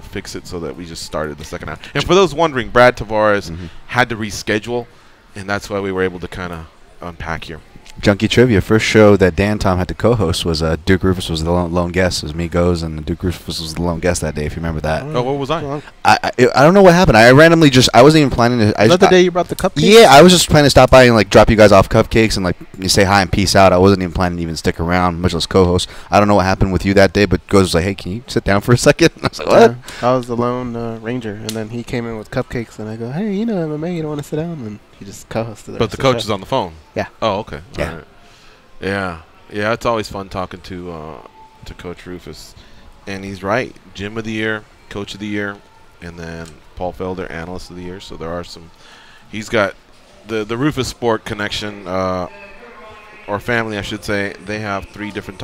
fix it so that we just started the second half. And for those wondering, Brad Tavares had to reschedule, and that's why we were able to kind of unpack here. Junkie Trivia, first show that Dan Tom had to co-host was Duke Roufus was the lone guest. It was me, Goes, and Duke Roufus was the lone guest that day, if you remember that. Oh, what was I? I don't know what happened. I randomly I wasn't even planning to. Was that the day you brought the cupcakes? Yeah, I was just planning to stop by and drop you guys off cupcakes and you say hi and peace out. I wasn't even planning to even stick around, much less co-host. I don't know what happened with you that day, but Goes was like, hey, can you sit down for a second? And I was like, what? Yeah, I was the lone ranger, and then he came in with cupcakes, and I go, hey, MMA, you don't want to sit down? And he just co-hosted it. But the coach is on the phone. Yeah. Oh, okay. Yeah. All right. Yeah, it's always fun talking to Coach Roufus, and he's right. Gym of the Year, Coach of the Year, and then Paul Felder, Analyst of the Year. So there are some. He's got the Roufus Sport connection, or family, I should say. They have three different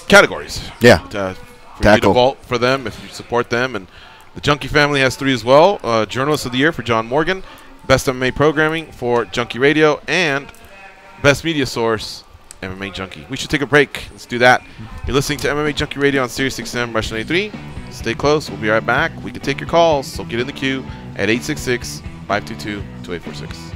categories. Yeah. For you to vote for them if you support them, and the Junkie family has 3 as well. Journalist of the Year for John Morgan. Best MMA Programming for Junkie Radio, and Best Media Source, MMA Junkie. We should take a break. Let's do that. You're listening to MMA Junkie Radio on Sirius XM, Rush 93. Stay close. We'll be right back. We can take your calls, so get in the queue at 866-522-2846.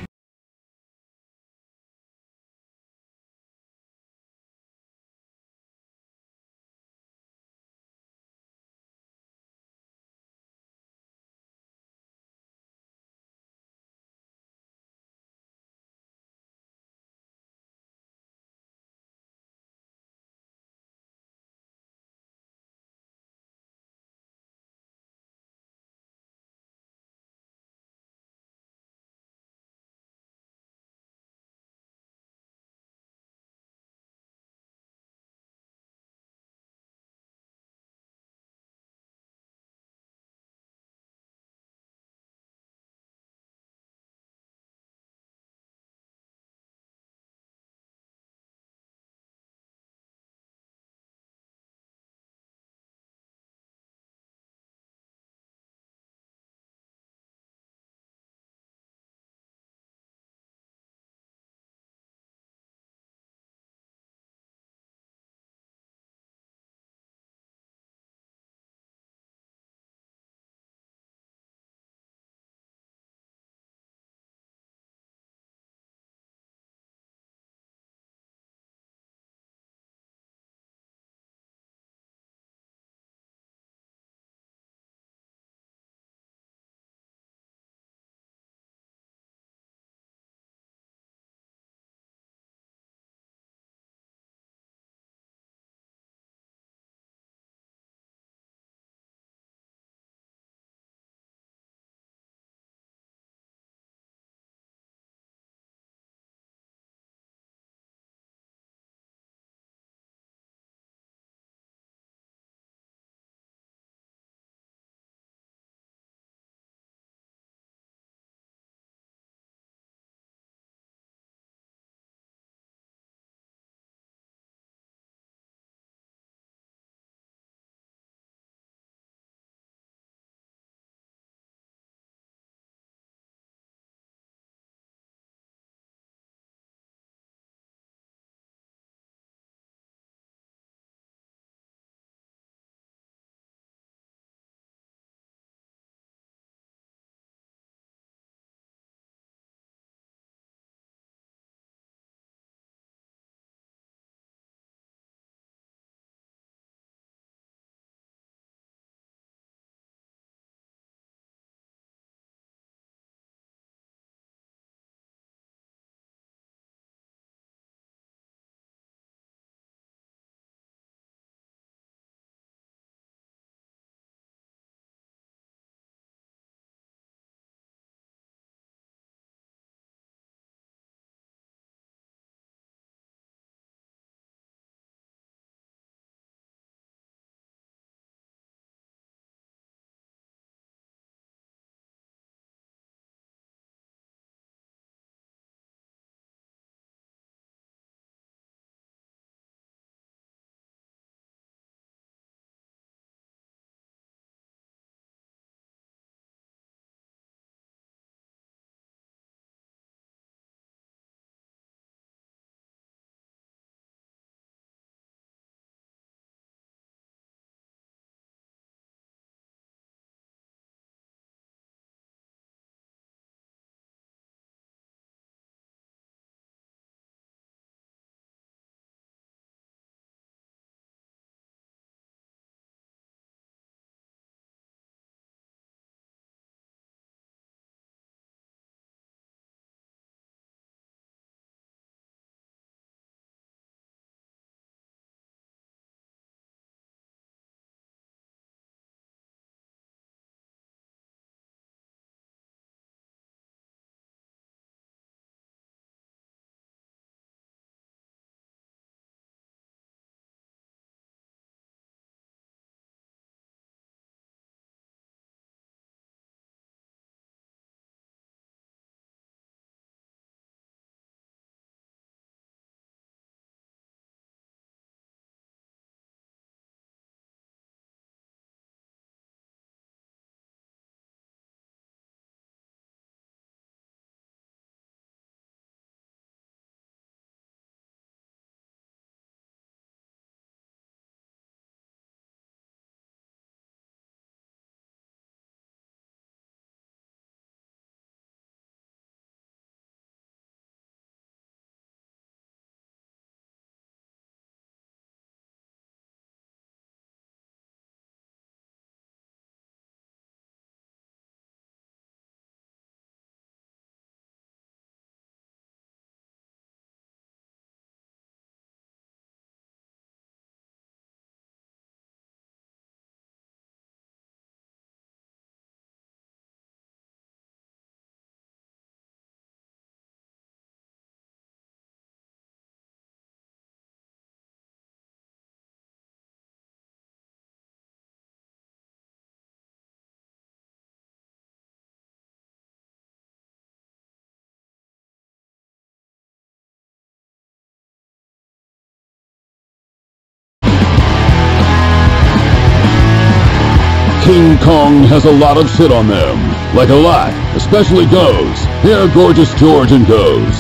King Kong has a lot of shit on them. Like a lot, especially Goes. Here are Gorgeous George and Goes.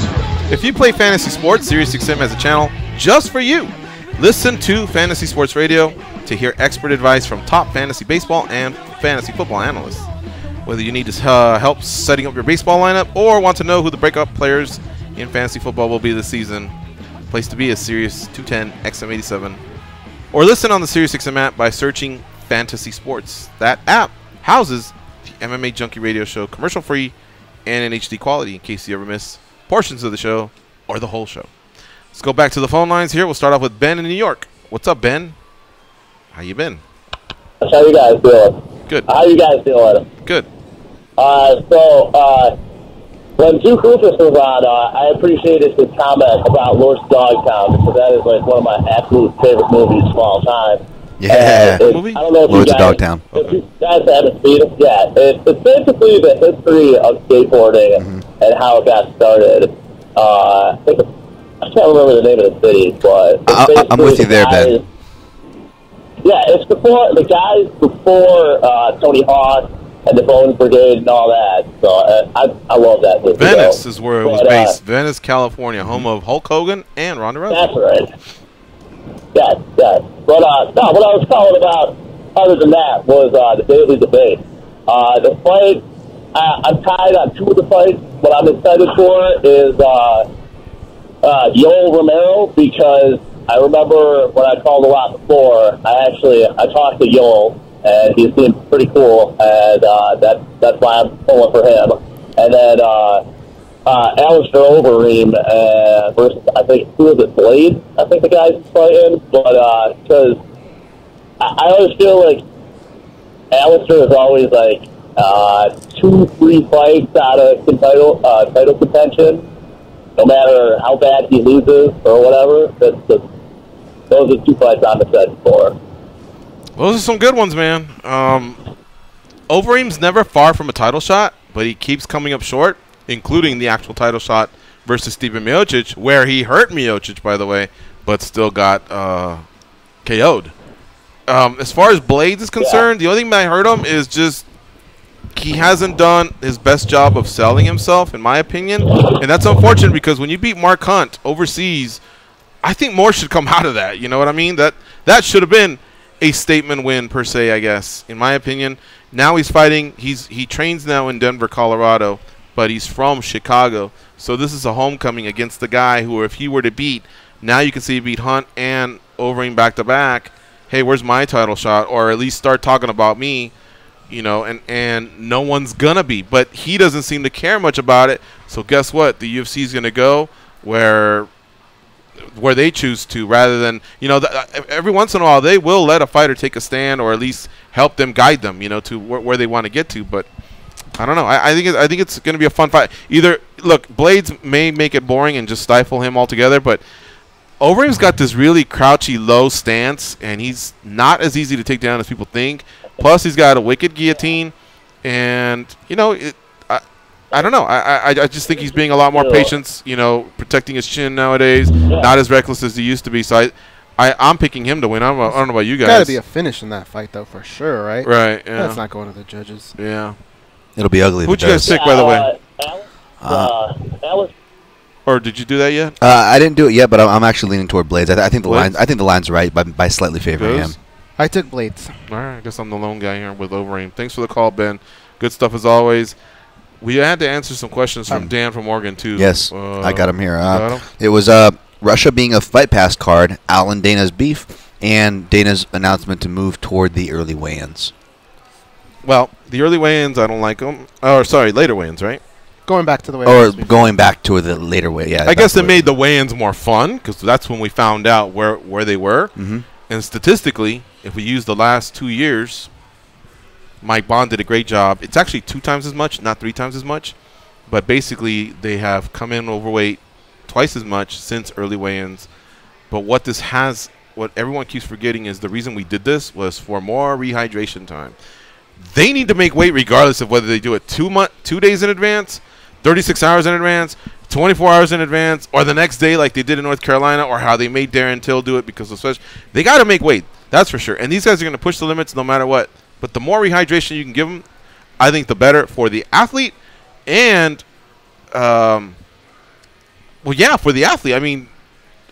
If you play fantasy sports, SiriusXM has a channel just for you. Listen to Fantasy Sports Radio to hear expert advice from top fantasy baseball and fantasy football analysts. Whether you need help setting up your baseball lineup or want to know who the breakout players in fantasy football will be this season, place to be is Sirius 210 XM87. Or listen on the SiriusXM app by searching Fantasy Sports. That app houses the MMA Junkie radio show commercial-free and in HD quality in case you ever miss portions of the show or the whole show. Let's go back to the phone lines here. We'll start off with Ben in New York. What's up, Ben? How you been? How you guys doing? Good. How you guys doing? Good. When Duke Roufus was on, I appreciated his comment about Lord's Dogtown, because that is like one of my absolute favorite movies of all time. Yeah. Movie? I don't know if Lords you of guys, Dogtown. if you guys haven't seen it, yeah. It's basically the history of skateboarding and how it got started. I can't remember the name of the city, but I'm with you there, Ben. Yeah, it's before the guys before Tony Hawk and the Bones Brigade and all that. So I love that movie. Venice is where it was based. Venice, California, home of Hulk Hogan and Ronda Rousey. That's right. Yes. But no, what I was calling about, other than that, was the daily debate. The fight, I'm tied on two of the fights. What I'm excited for is Yoel Romero, because I remember when I called a lot before, I talked to Yoel, and he seemed pretty cool, and that's why I'm pulling for him. And then Alistair Overeem versus, I think, who is it, Blade? I think the guy's fighting, but because I always feel like Alistair is always like 2-3 fights out of title contention, no matter how bad he loses or whatever. Those are 2 fights I'm excited for. Those are some good ones, man. Overeem's never far from a title shot, but he keeps coming up short, including the actual title shot versus Stipe Miocic, where he hurt Miocic, by the way, but still got KO'd. As far as Blades is concerned, the only thing that I heard him is just he hasn't done his best job of selling himself, in my opinion. And that's unfortunate, because when you beat Mark Hunt overseas, I think more should come out of that. You know what I mean? That should have been a statement win, per se, I guess, in my opinion. Now he's fighting. He trains now in Denver, Colorado, but he's from Chicago. So this is a homecoming against the guy who, if he were to beat, now you can see he beat Hunt and Overeem back-to-back. Hey, where's my title shot? Or at least start talking about me, you know, and no one's going to be. But he doesn't seem to care much about it. So guess what? The UFC is going to go where they choose to, rather than, you know, every once in a while they will let a fighter take a stand, or at least help them, guide them, you know, to where they want to get to. But I don't know. I think it's going to be a fun fight. Either, look, Blades may make it boring and just stifle him altogether, but Overeem's got this really crouchy, low stance, and he's not as easy to take down as people think. Plus, he's got a wicked guillotine, and, you know, I don't know. I just think he's being a lot more patient, you know, protecting his chin nowadays, not as reckless as he used to be. So I'm picking him to win. I don't know about you guys. Got to be a finish in that fight, though, for sure, right? Right, yeah. That's not going to the judges. Yeah. It'll be ugly. Who'd you guys pick, by the way? Alice. Or did you do that yet? I didn't do it yet, but I'm actually leaning toward Blades. I think the line. I think the line's right by slightly favoring him. I took Blades. All right, I guess I'm the lone guy here with Overeem. Thanks for the call, Ben. Good stuff as always. We had to answer some questions from Dan from Oregon too. Yes, I got him here. Got him? It was Russia being a Fight Pass card, Alan Dana's beef, and Dana's announcement to move toward the early weigh-ins. Well, the early weigh-ins, I don't like them. Oh, sorry, later weigh-ins, right? Going back to the weigh-ins. Or going back to the later weigh. Yeah. I guess they made the weigh-ins more fun, because that's when we found out where they were. Mm-hmm. And statistically, if we use the last 2 years, Mike Bond did a great job. It's actually 2 times as much, not 3 times as much. But basically, they have come in overweight twice as much since early weigh-ins. But what everyone keeps forgetting is the reason we did this was for more rehydration time. They need to make weight regardless of whether they do it 2 days in advance, 36 hours in advance, 24 hours in advance, or the next day like they did in North Carolina, or how they made Darren Till do it because of special. They got to make weight. That's for sure. And these guys are going to push the limits no matter what. But the more rehydration you can give him, I think the better for the athlete and, well, yeah, for the athlete. I mean,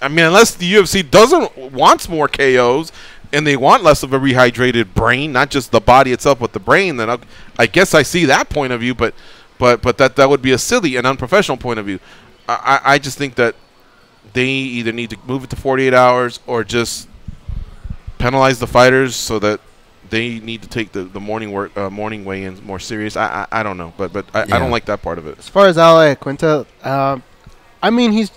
unless the UFC wants more KOs and they want less of a rehydrated brain, not just the body itself, but the brain, then I guess I see that point of view. But that would be a silly and unprofessional point of view. I just think that they either need to move it to 48 hours or just penalize the fighters so that they need to take the morning weigh-ins more serious. I don't know, but I don't like that part of it. As far as Al Iaquinta, I mean he's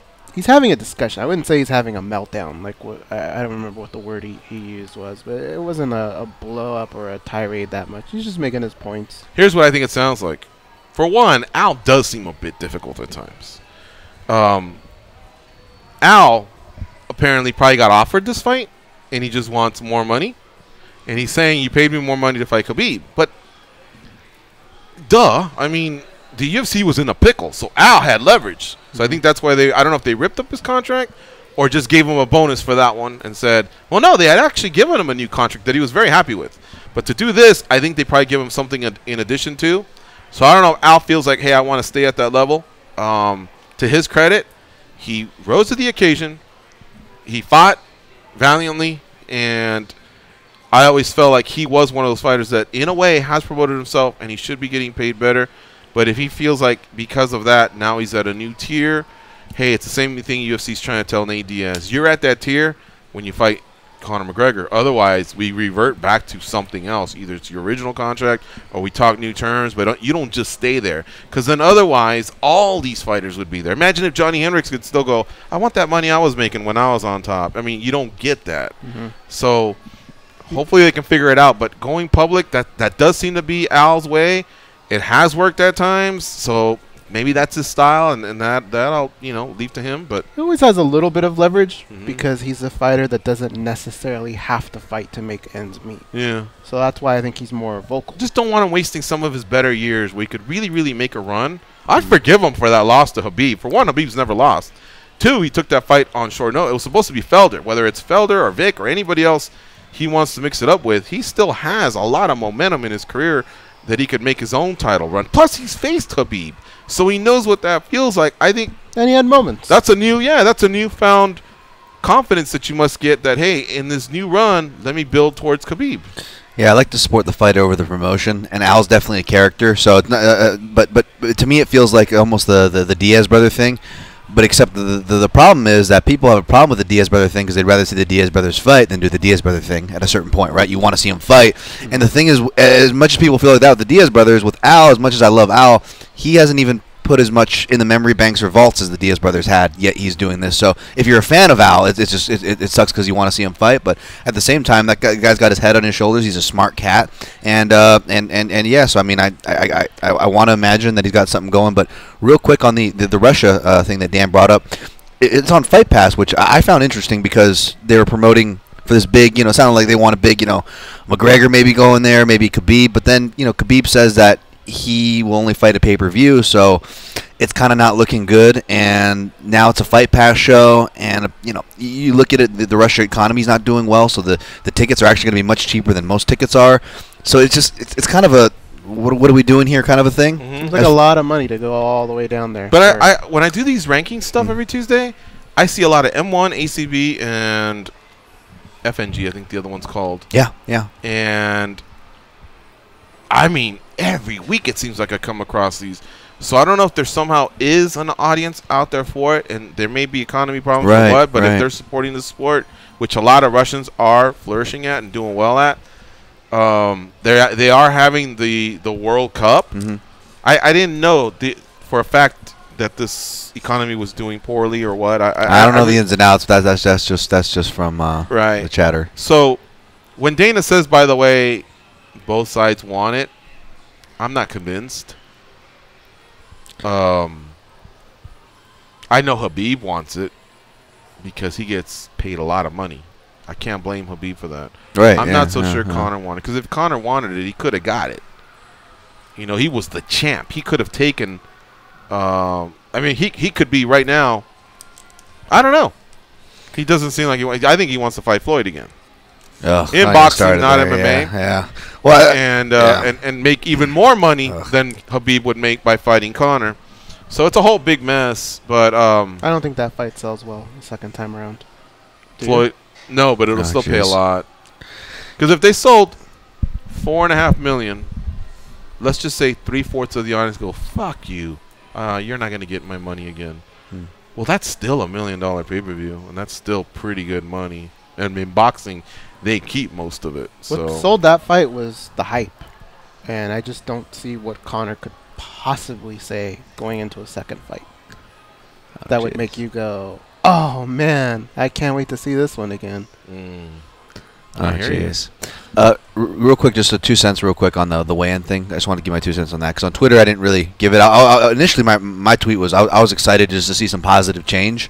having a discussion. I wouldn't say he's having a meltdown. Like I don't remember what the word he used was, but it wasn't a blow up or a tirade that much. He's just making his points. Here's what I think it sounds like. For one, Al does seem a bit difficult at times. Al apparently probably got offered this fight, and he just wants more money. And he's saying, you paid me more money to fight Khabib. But, duh. I mean, the UFC was in a pickle, so Al had leverage. So I think that's why I don't know if they ripped up his contract or just gave him a bonus for that one and said, well, no, they had actually given him a new contract that he was very happy with. But to do this, I think they probably give him something in addition to. So I don't know if Al feels like, hey, I want to stay at that level. To his credit, he rose to the occasion. He fought valiantly, and I always felt like he was one of those fighters that, in a way, has promoted himself, and he should be getting paid better. But if he feels like because of that, now he's at a new tier, hey, it's the same thing UFC's trying to tell Nate Diaz. You're at that tier when you fight Conor McGregor. Otherwise, we revert back to something else. Either it's your original contract or we talk new terms, but you don't just stay there. Because then otherwise, all these fighters would be there. Imagine if Johnny Hendricks could still go, I want that money I was making when I was on top. I mean, you don't get that. So hopefully they can figure it out. But going public, that does seem to be Al's way. It has worked at times, so maybe that's his style, and that I'll leave to him. But he always has a little bit of leverage because he's a fighter that doesn't necessarily have to fight to make ends meet. Yeah. So that's why I think he's more vocal. Just don't want him wasting some of his better years where he could really, really make a run. I'd forgive him for that loss to Khabib. For one, Khabib's never lost. Two, he took that fight on short notice. It was supposed to be Felder. Whether it's Felder or Vic or anybody else he wants to mix it up with, he still has a lot of momentum in his career that he could make his own title run. Plus, he's faced Khabib, so he knows what that feels like. I think, and he had moments. That's a newfound confidence that you must get. That hey, in this new run, let me build towards Khabib. Yeah, I like to support the fight over the promotion, and Al's definitely a character. So, it's not, but to me, it feels like almost the Diaz brother thing. But except the problem is that people have a problem with the Diaz brother thing because they'd rather see the Diaz brothers fight than do the Diaz brother thing at a certain point, right? You want to see them fight. And the thing is, as much as people feel like that with the Diaz brothers, with Al, as much as I love Al, he hasn't even put as much in the memory banks or vaults as the Diaz brothers had, yet he's doing this. So if you're a fan of Al, it sucks because you want to see him fight, but at the same time, that guy's got his head on his shoulders. He's a smart cat, and yeah. So I mean, I want to imagine that he's got something going. But real quick on the Russia thing that Dan brought up, it's on Fight Pass, which I found interesting because they were promoting for this big, it sounded like they want a big, McGregor maybe going there, maybe Khabib, but then Khabib says that he will only fight a pay-per-view, so it's kind of not looking good. And now it's a Fight Pass show, and you look at it, the Russia economy is not doing well, so the tickets are actually going to be much cheaper than most tickets are. So it's kind of a what are we doing here kind of a thing. It's like a lot of money to go all the way down there. But I when I do these ranking stuff every Tuesday, I see a lot of M1, ACB, and FNG. I think the other one's called. Yeah. And I mean, every week it seems like I come across these. So I don't know if there somehow is an audience out there for it, and there may be economy problems or what, but if they're supporting the sport, which a lot of Russians are flourishing at and doing well at, they are having the World Cup. I didn't know for a fact that this economy was doing poorly or what. I don't know the ins and outs. That's just from the chatter. So when Dana says, by the way, both sides want it, I'm not convinced. I know Khabib wants it because he gets paid a lot of money. I can't blame Khabib for that. I'm not so sure Conor wanted it, because if Conor wanted it, he could have got it. He was the champ. He could have taken. I mean, he could be right now. I don't know. He doesn't seem like he. I think he wants to fight Floyd again. in boxing, not MMA. Yeah. Well, and make even more money than Khabib would make by fighting Conor. So it's a whole big mess. But I don't think that fight sells well the second time around. Floyd, no, but it'll still pay a lot. Because if they sold 4.5 million, let's just say 3/4 of the audience go, "Fuck you, you're not gonna get my money again." Well, that's still $1 million pay-per-view, and that's still pretty good money. And in boxing, they keep most of it. So what sold that fight was the hype, and I just don't see what Conor could possibly say going into a second fight that would make you go, "Oh man, I can't wait to see this one again." Oh, jeez. Real quick, just a 2 cents real quick on the weigh-in thing. I just wanted to give my 2 cents on that because on Twitter I didn't really give it out. Initially, my tweet was I was excited just to see some positive change.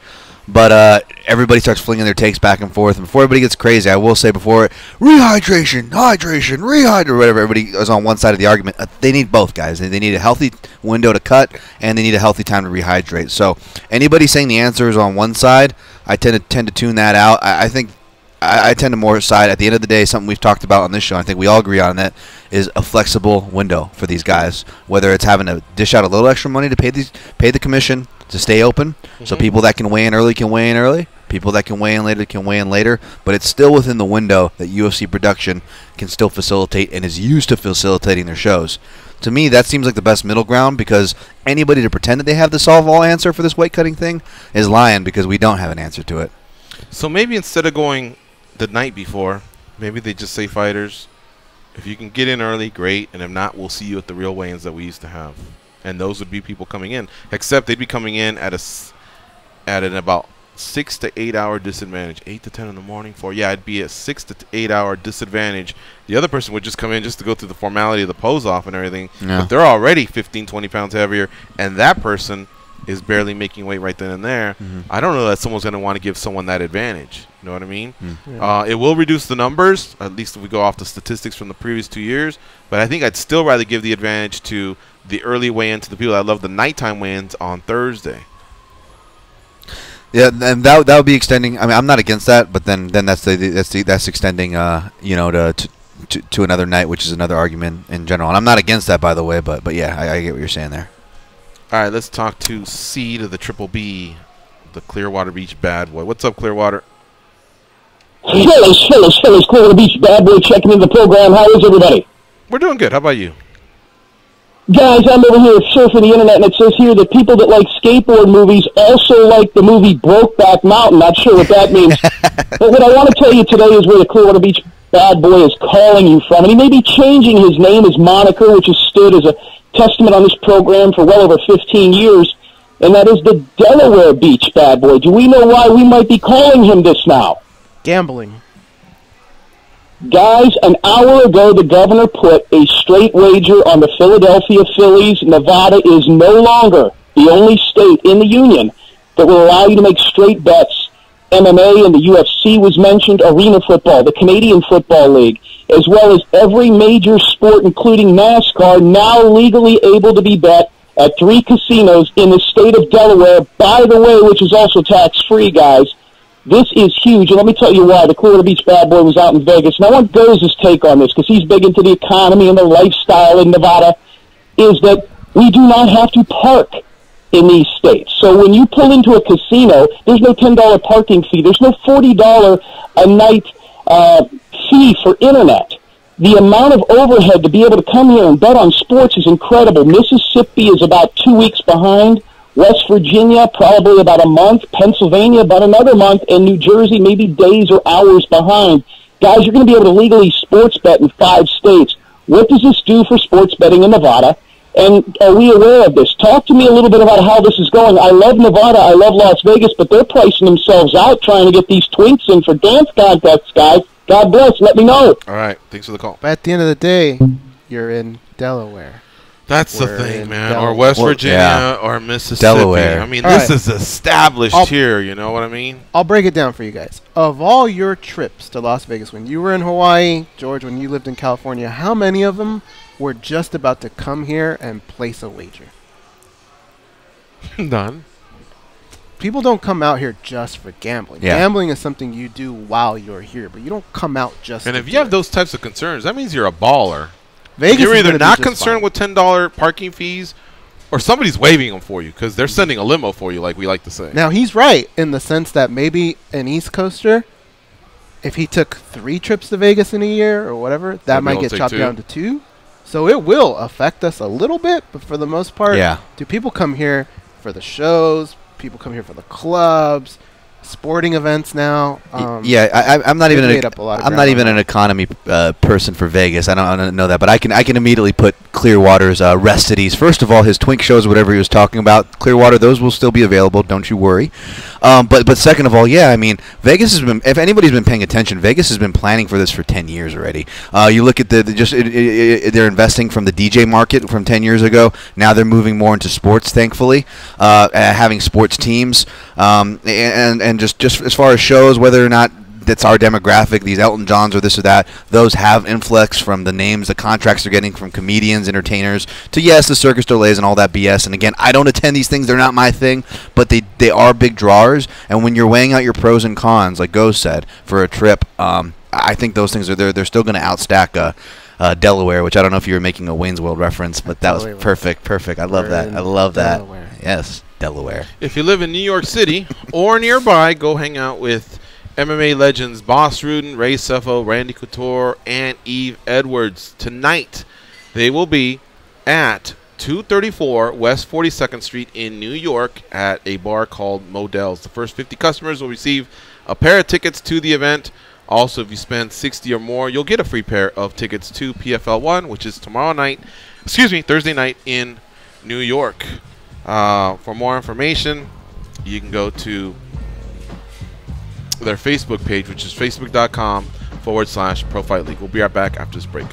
But everybody starts flinging their takes back and forth. And before everybody gets crazy, I will say before, hydration, or whatever. Everybody is on one side of the argument. They need both, guys. They need a healthy window to cut, and they need a healthy time to rehydrate. So anybody saying the answer is on one side, I tend to tune that out. I think I tend to more side. At the end of the day, something we've talked about on this show, I think we all agree on that, is a flexible window for these guys. Whether it's having to dish out a little extra money to pay the commission to stay open, so people that can weigh in early can weigh in early, people that can weigh in later can weigh in later, but it's still within the window that UFC production can still facilitate and is used to facilitating their shows. To me, that seems like the best middle ground, because anybody to pretend that they have the solve-all answer for this weight cutting thing is lying, because we don't have an answer to it. So maybe instead of going the night before, maybe they just say, fighters, if you can get in early, great, and if not, we'll see you at the real weigh-ins that we used to have. And those would be people coming in, except they'd be coming in at an about 6 to 8 hour disadvantage. 8 to 10 in the morning it'd be a 6 to 8 hour disadvantage. The other person would just come in just to go through the formality of the pose off and everything, but they're already 15-20 pounds heavier, and that person is barely making weight right then and there. I don't know that someone's going to want to give someone that advantage. You know what I mean? It will reduce the numbers, at least if we go off the statistics from the previous 2 years, but I think I'd still rather give the advantage to the early weigh-in, to the people that love the nighttime weigh-ins on Thursday. Yeah, and that would be extending. I mean, I'm not against that, but then that's extending, to another night, which is another argument in general. And I'm not against that, by the way, but yeah, I get what you're saying there. All right, let's talk to C to the Triple B, the Clearwater Beach bad boy. What's up, Clearwater? Fellas, Clearwater Beach bad boy checking in the program. How is everybody? We're doing good. How about you? Guys, I'm over here surfing the internet, and it says here that people that like skateboard movies also like the movie Brokeback Mountain. Not sure what that means. But what I want to tell you today is where the Clearwater Beach bad boy is calling you from. And he may be changing his name, his moniker, which has stood as a testament on this program for well over 15 years, and that is the Delaware Beach bad boy. Do we know why we might be calling him this now? Gambling. Guys, an hour ago, the governor put a straight wager on the Philadelphia Phillies. Nevada is no longer the only state in the union that will allow you to make straight bets. MMA and the UFC was mentioned, arena football, the Canadian Football League, as well as every major sport, including NASCAR, now legally able to be bet at 3 casinos in the state of Delaware, by the way, which is also tax-free, guys. This is huge, and let me tell you why. The Clearwater Beach bad boy was out in Vegas, and I want Goes' take on this, because he's big into the economy and the lifestyle in Nevada, is that we do not have to park in these states. So when you pull into a casino, there's no $10 parking fee. There's no $40 a night fee for internet. The amount of overhead to be able to come here and bet on sports is incredible. Mississippi is about 2 weeks behind. West Virginia, probably about a month. Pennsylvania, about another month. And New Jersey, maybe days or hours behind. Guys, you're going to be able to legally sports bet in 5 states. What does this do for sports betting in Nevada? And are we aware of this? Talk to me a little bit about how this is going. I love Nevada. I love Las Vegas, but they're pricing themselves out trying to get these twinks in for dance contests, guys. God bless. Let me know. All right. Thanks for the call. But at the end of the day, you're in Delaware. That's the thing, man. Or West Virginia or Mississippi. Delaware. I mean, this is established here. You know what I mean? I'll break it down for you guys. Of all your trips to Las Vegas, when you were in Hawaii, George, when you lived in California, how many of them were just about to come here and place a wager? None. people don't come out here just for gambling. Yeah. Gambling is something you do while you're here, but you don't come out just. And to if do you have it. those types of concerns, that means you're a baller. Vegas You're is either gonna be not just concerned fine. with $10 parking fees, or somebody's waiving them for you because they're sending a limo for you, like we like to say. Now he's right in the sense that maybe an East Coaster, if he took 3 trips to Vegas in a year or whatever, that Maybe might he'll get take chopped 2. down to 2. So it will affect us a little bit, but for the most part, Yeah. do people come here for the shows? People come here for the clubs, sporting events now. I'm not even made up a lot of I'm not ground even on an economy person for Vegas. I don't know that, but I can immediately put Clearwater's restities. First of all, his twink shows, whatever he was talking about, Clearwater, those will still be available. Don't you worry. But second of all, yeah, I mean, Vegas has been. If anybody's been paying attention, Vegas has been planning for this for 10 years already. You look at they're investing from the DJ market from 10 years ago. Now they're moving more into sports, thankfully, having sports teams, and just as far as shows, whether or not that's our demographic, these Elton Johns or this or that, those have influx from the names, the contracts they're getting from comedians, entertainers, to, yes, the Circus du Soleil and all that BS. And again, I don't attend these things. They're not my thing, but they are big drawers. And when you're weighing out your pros and cons, like Goz said, for a trip, I think those things they're still going to outstack Delaware, which I don't know if you were making a Wayne's World reference, but that was perfect. I love that. I love that. Yes, Delaware. If you live in New York City or nearby, go hang out with MMA legends Boss Rudin, Ray Sefo, Randy Couture, and Eve Edwards. Tonight, they will be at 234 West 42nd Street in New York at a bar called Modell's. The first 50 customers will receive a pair of tickets to the event. Also, if you spend $60 or more, you'll get a free pair of tickets to PFL 1, which is Thursday night in New York. For more information, you can go to their Facebook page, which is facebook.com/Pro Fight League. We'll be right back after this break.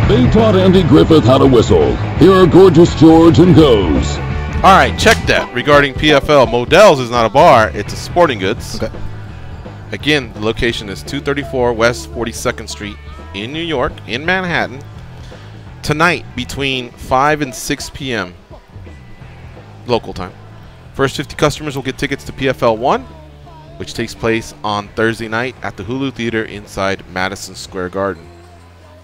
They taught Andy Griffith how to whistle. Here are Gorgeous George and Goz. All right, check that. Regarding PFL, Modell's is not a bar; it's a sporting goods. Okay. Again, the location is 234 West 42nd Street in New York, in Manhattan. Tonight, between 5 and 6 p.m. local time. First 50 customers will get tickets to PFL 1, which takes place on Thursday night at the Hulu Theater inside Madison Square Garden.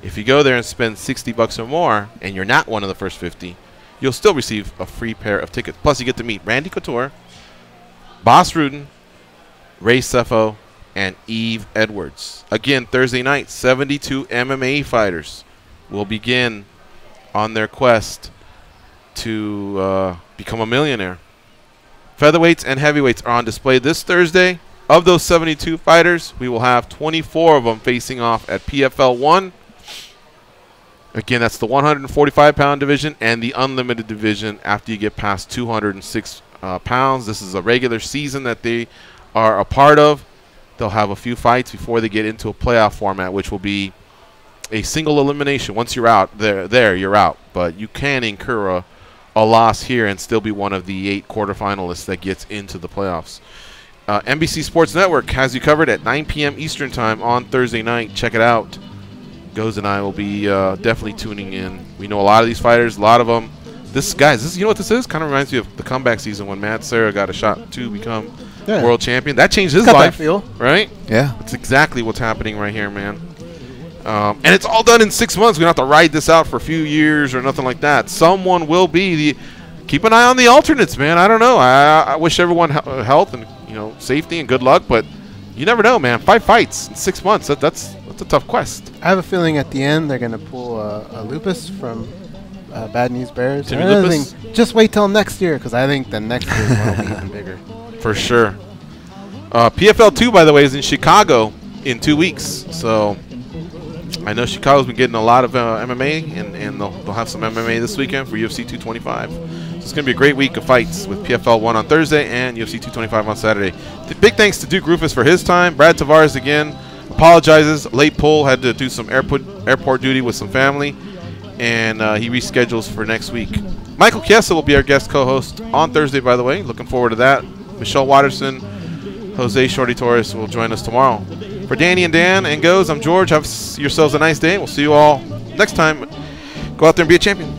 If you go there and spend $60 or more, and you're not one of the first 50, you'll still receive a free pair of tickets. Plus, you get to meet Randy Couture, Bas Rutten, Ray Sefo, and Eve Edwards. Again, Thursday night, 72 MMA fighters will begin on their quest to become a millionaire. Featherweights and heavyweights are on display this Thursday. Of those 72 fighters, we will have 24 of them facing off at PFL 1. Again, that's the 145-pound division and the unlimited division after you get past 206 pounds. This is a regular season that they are a part of. They'll have a few fights before they get into a playoff format, which will be a single elimination. Once you're out, you're out. But you can incur a loss here and still be one of the 8 quarterfinalists that gets into the playoffs. NBC Sports Network has you covered at 9 p.m. Eastern Time on Thursday night. Check it out. Goes and I will be definitely tuning in. We know a lot of these fighters, a lot of them. You know what this is? Kind of reminds me of the comeback season when Matt Serra got a shot to become world champion. That changed his life, right? Yeah. That's exactly what's happening right here, man. And it's all done in 6 months. We don't have to ride this out for a few years or nothing like that. Someone will be keep an eye on the alternates, man. I don't know. I wish everyone health and safety and good luck, but you never know, man. 5 fights in 6 months. That's a tough quest. I have a feeling at the end they're going to pull a Lupus from Bad News Bears. Timmy Lupus? Just wait till next year, because I think the next year will be even bigger. For sure. PFL 2, by the way, is in Chicago in 2 weeks. So I know Chicago's been getting a lot of MMA, and they'll have some MMA this weekend for UFC 225. So it's going to be a great week of fights with PFL 1 on Thursday and UFC 225 on Saturday. Big thanks to Duke Roufus for his time. Brad Tavares, again, apologizes. Late pull, had to do some airport duty with some family, and he reschedules for next week. Michael Chiesa will be our guest co-host on Thursday, by the way. Looking forward to that. Michelle Watterson, Jose Shorty Torres will join us tomorrow. For Danny and Dan and Goes, I'm George. Have yourselves a nice day. We'll see you all next time. Go out there and be a champion.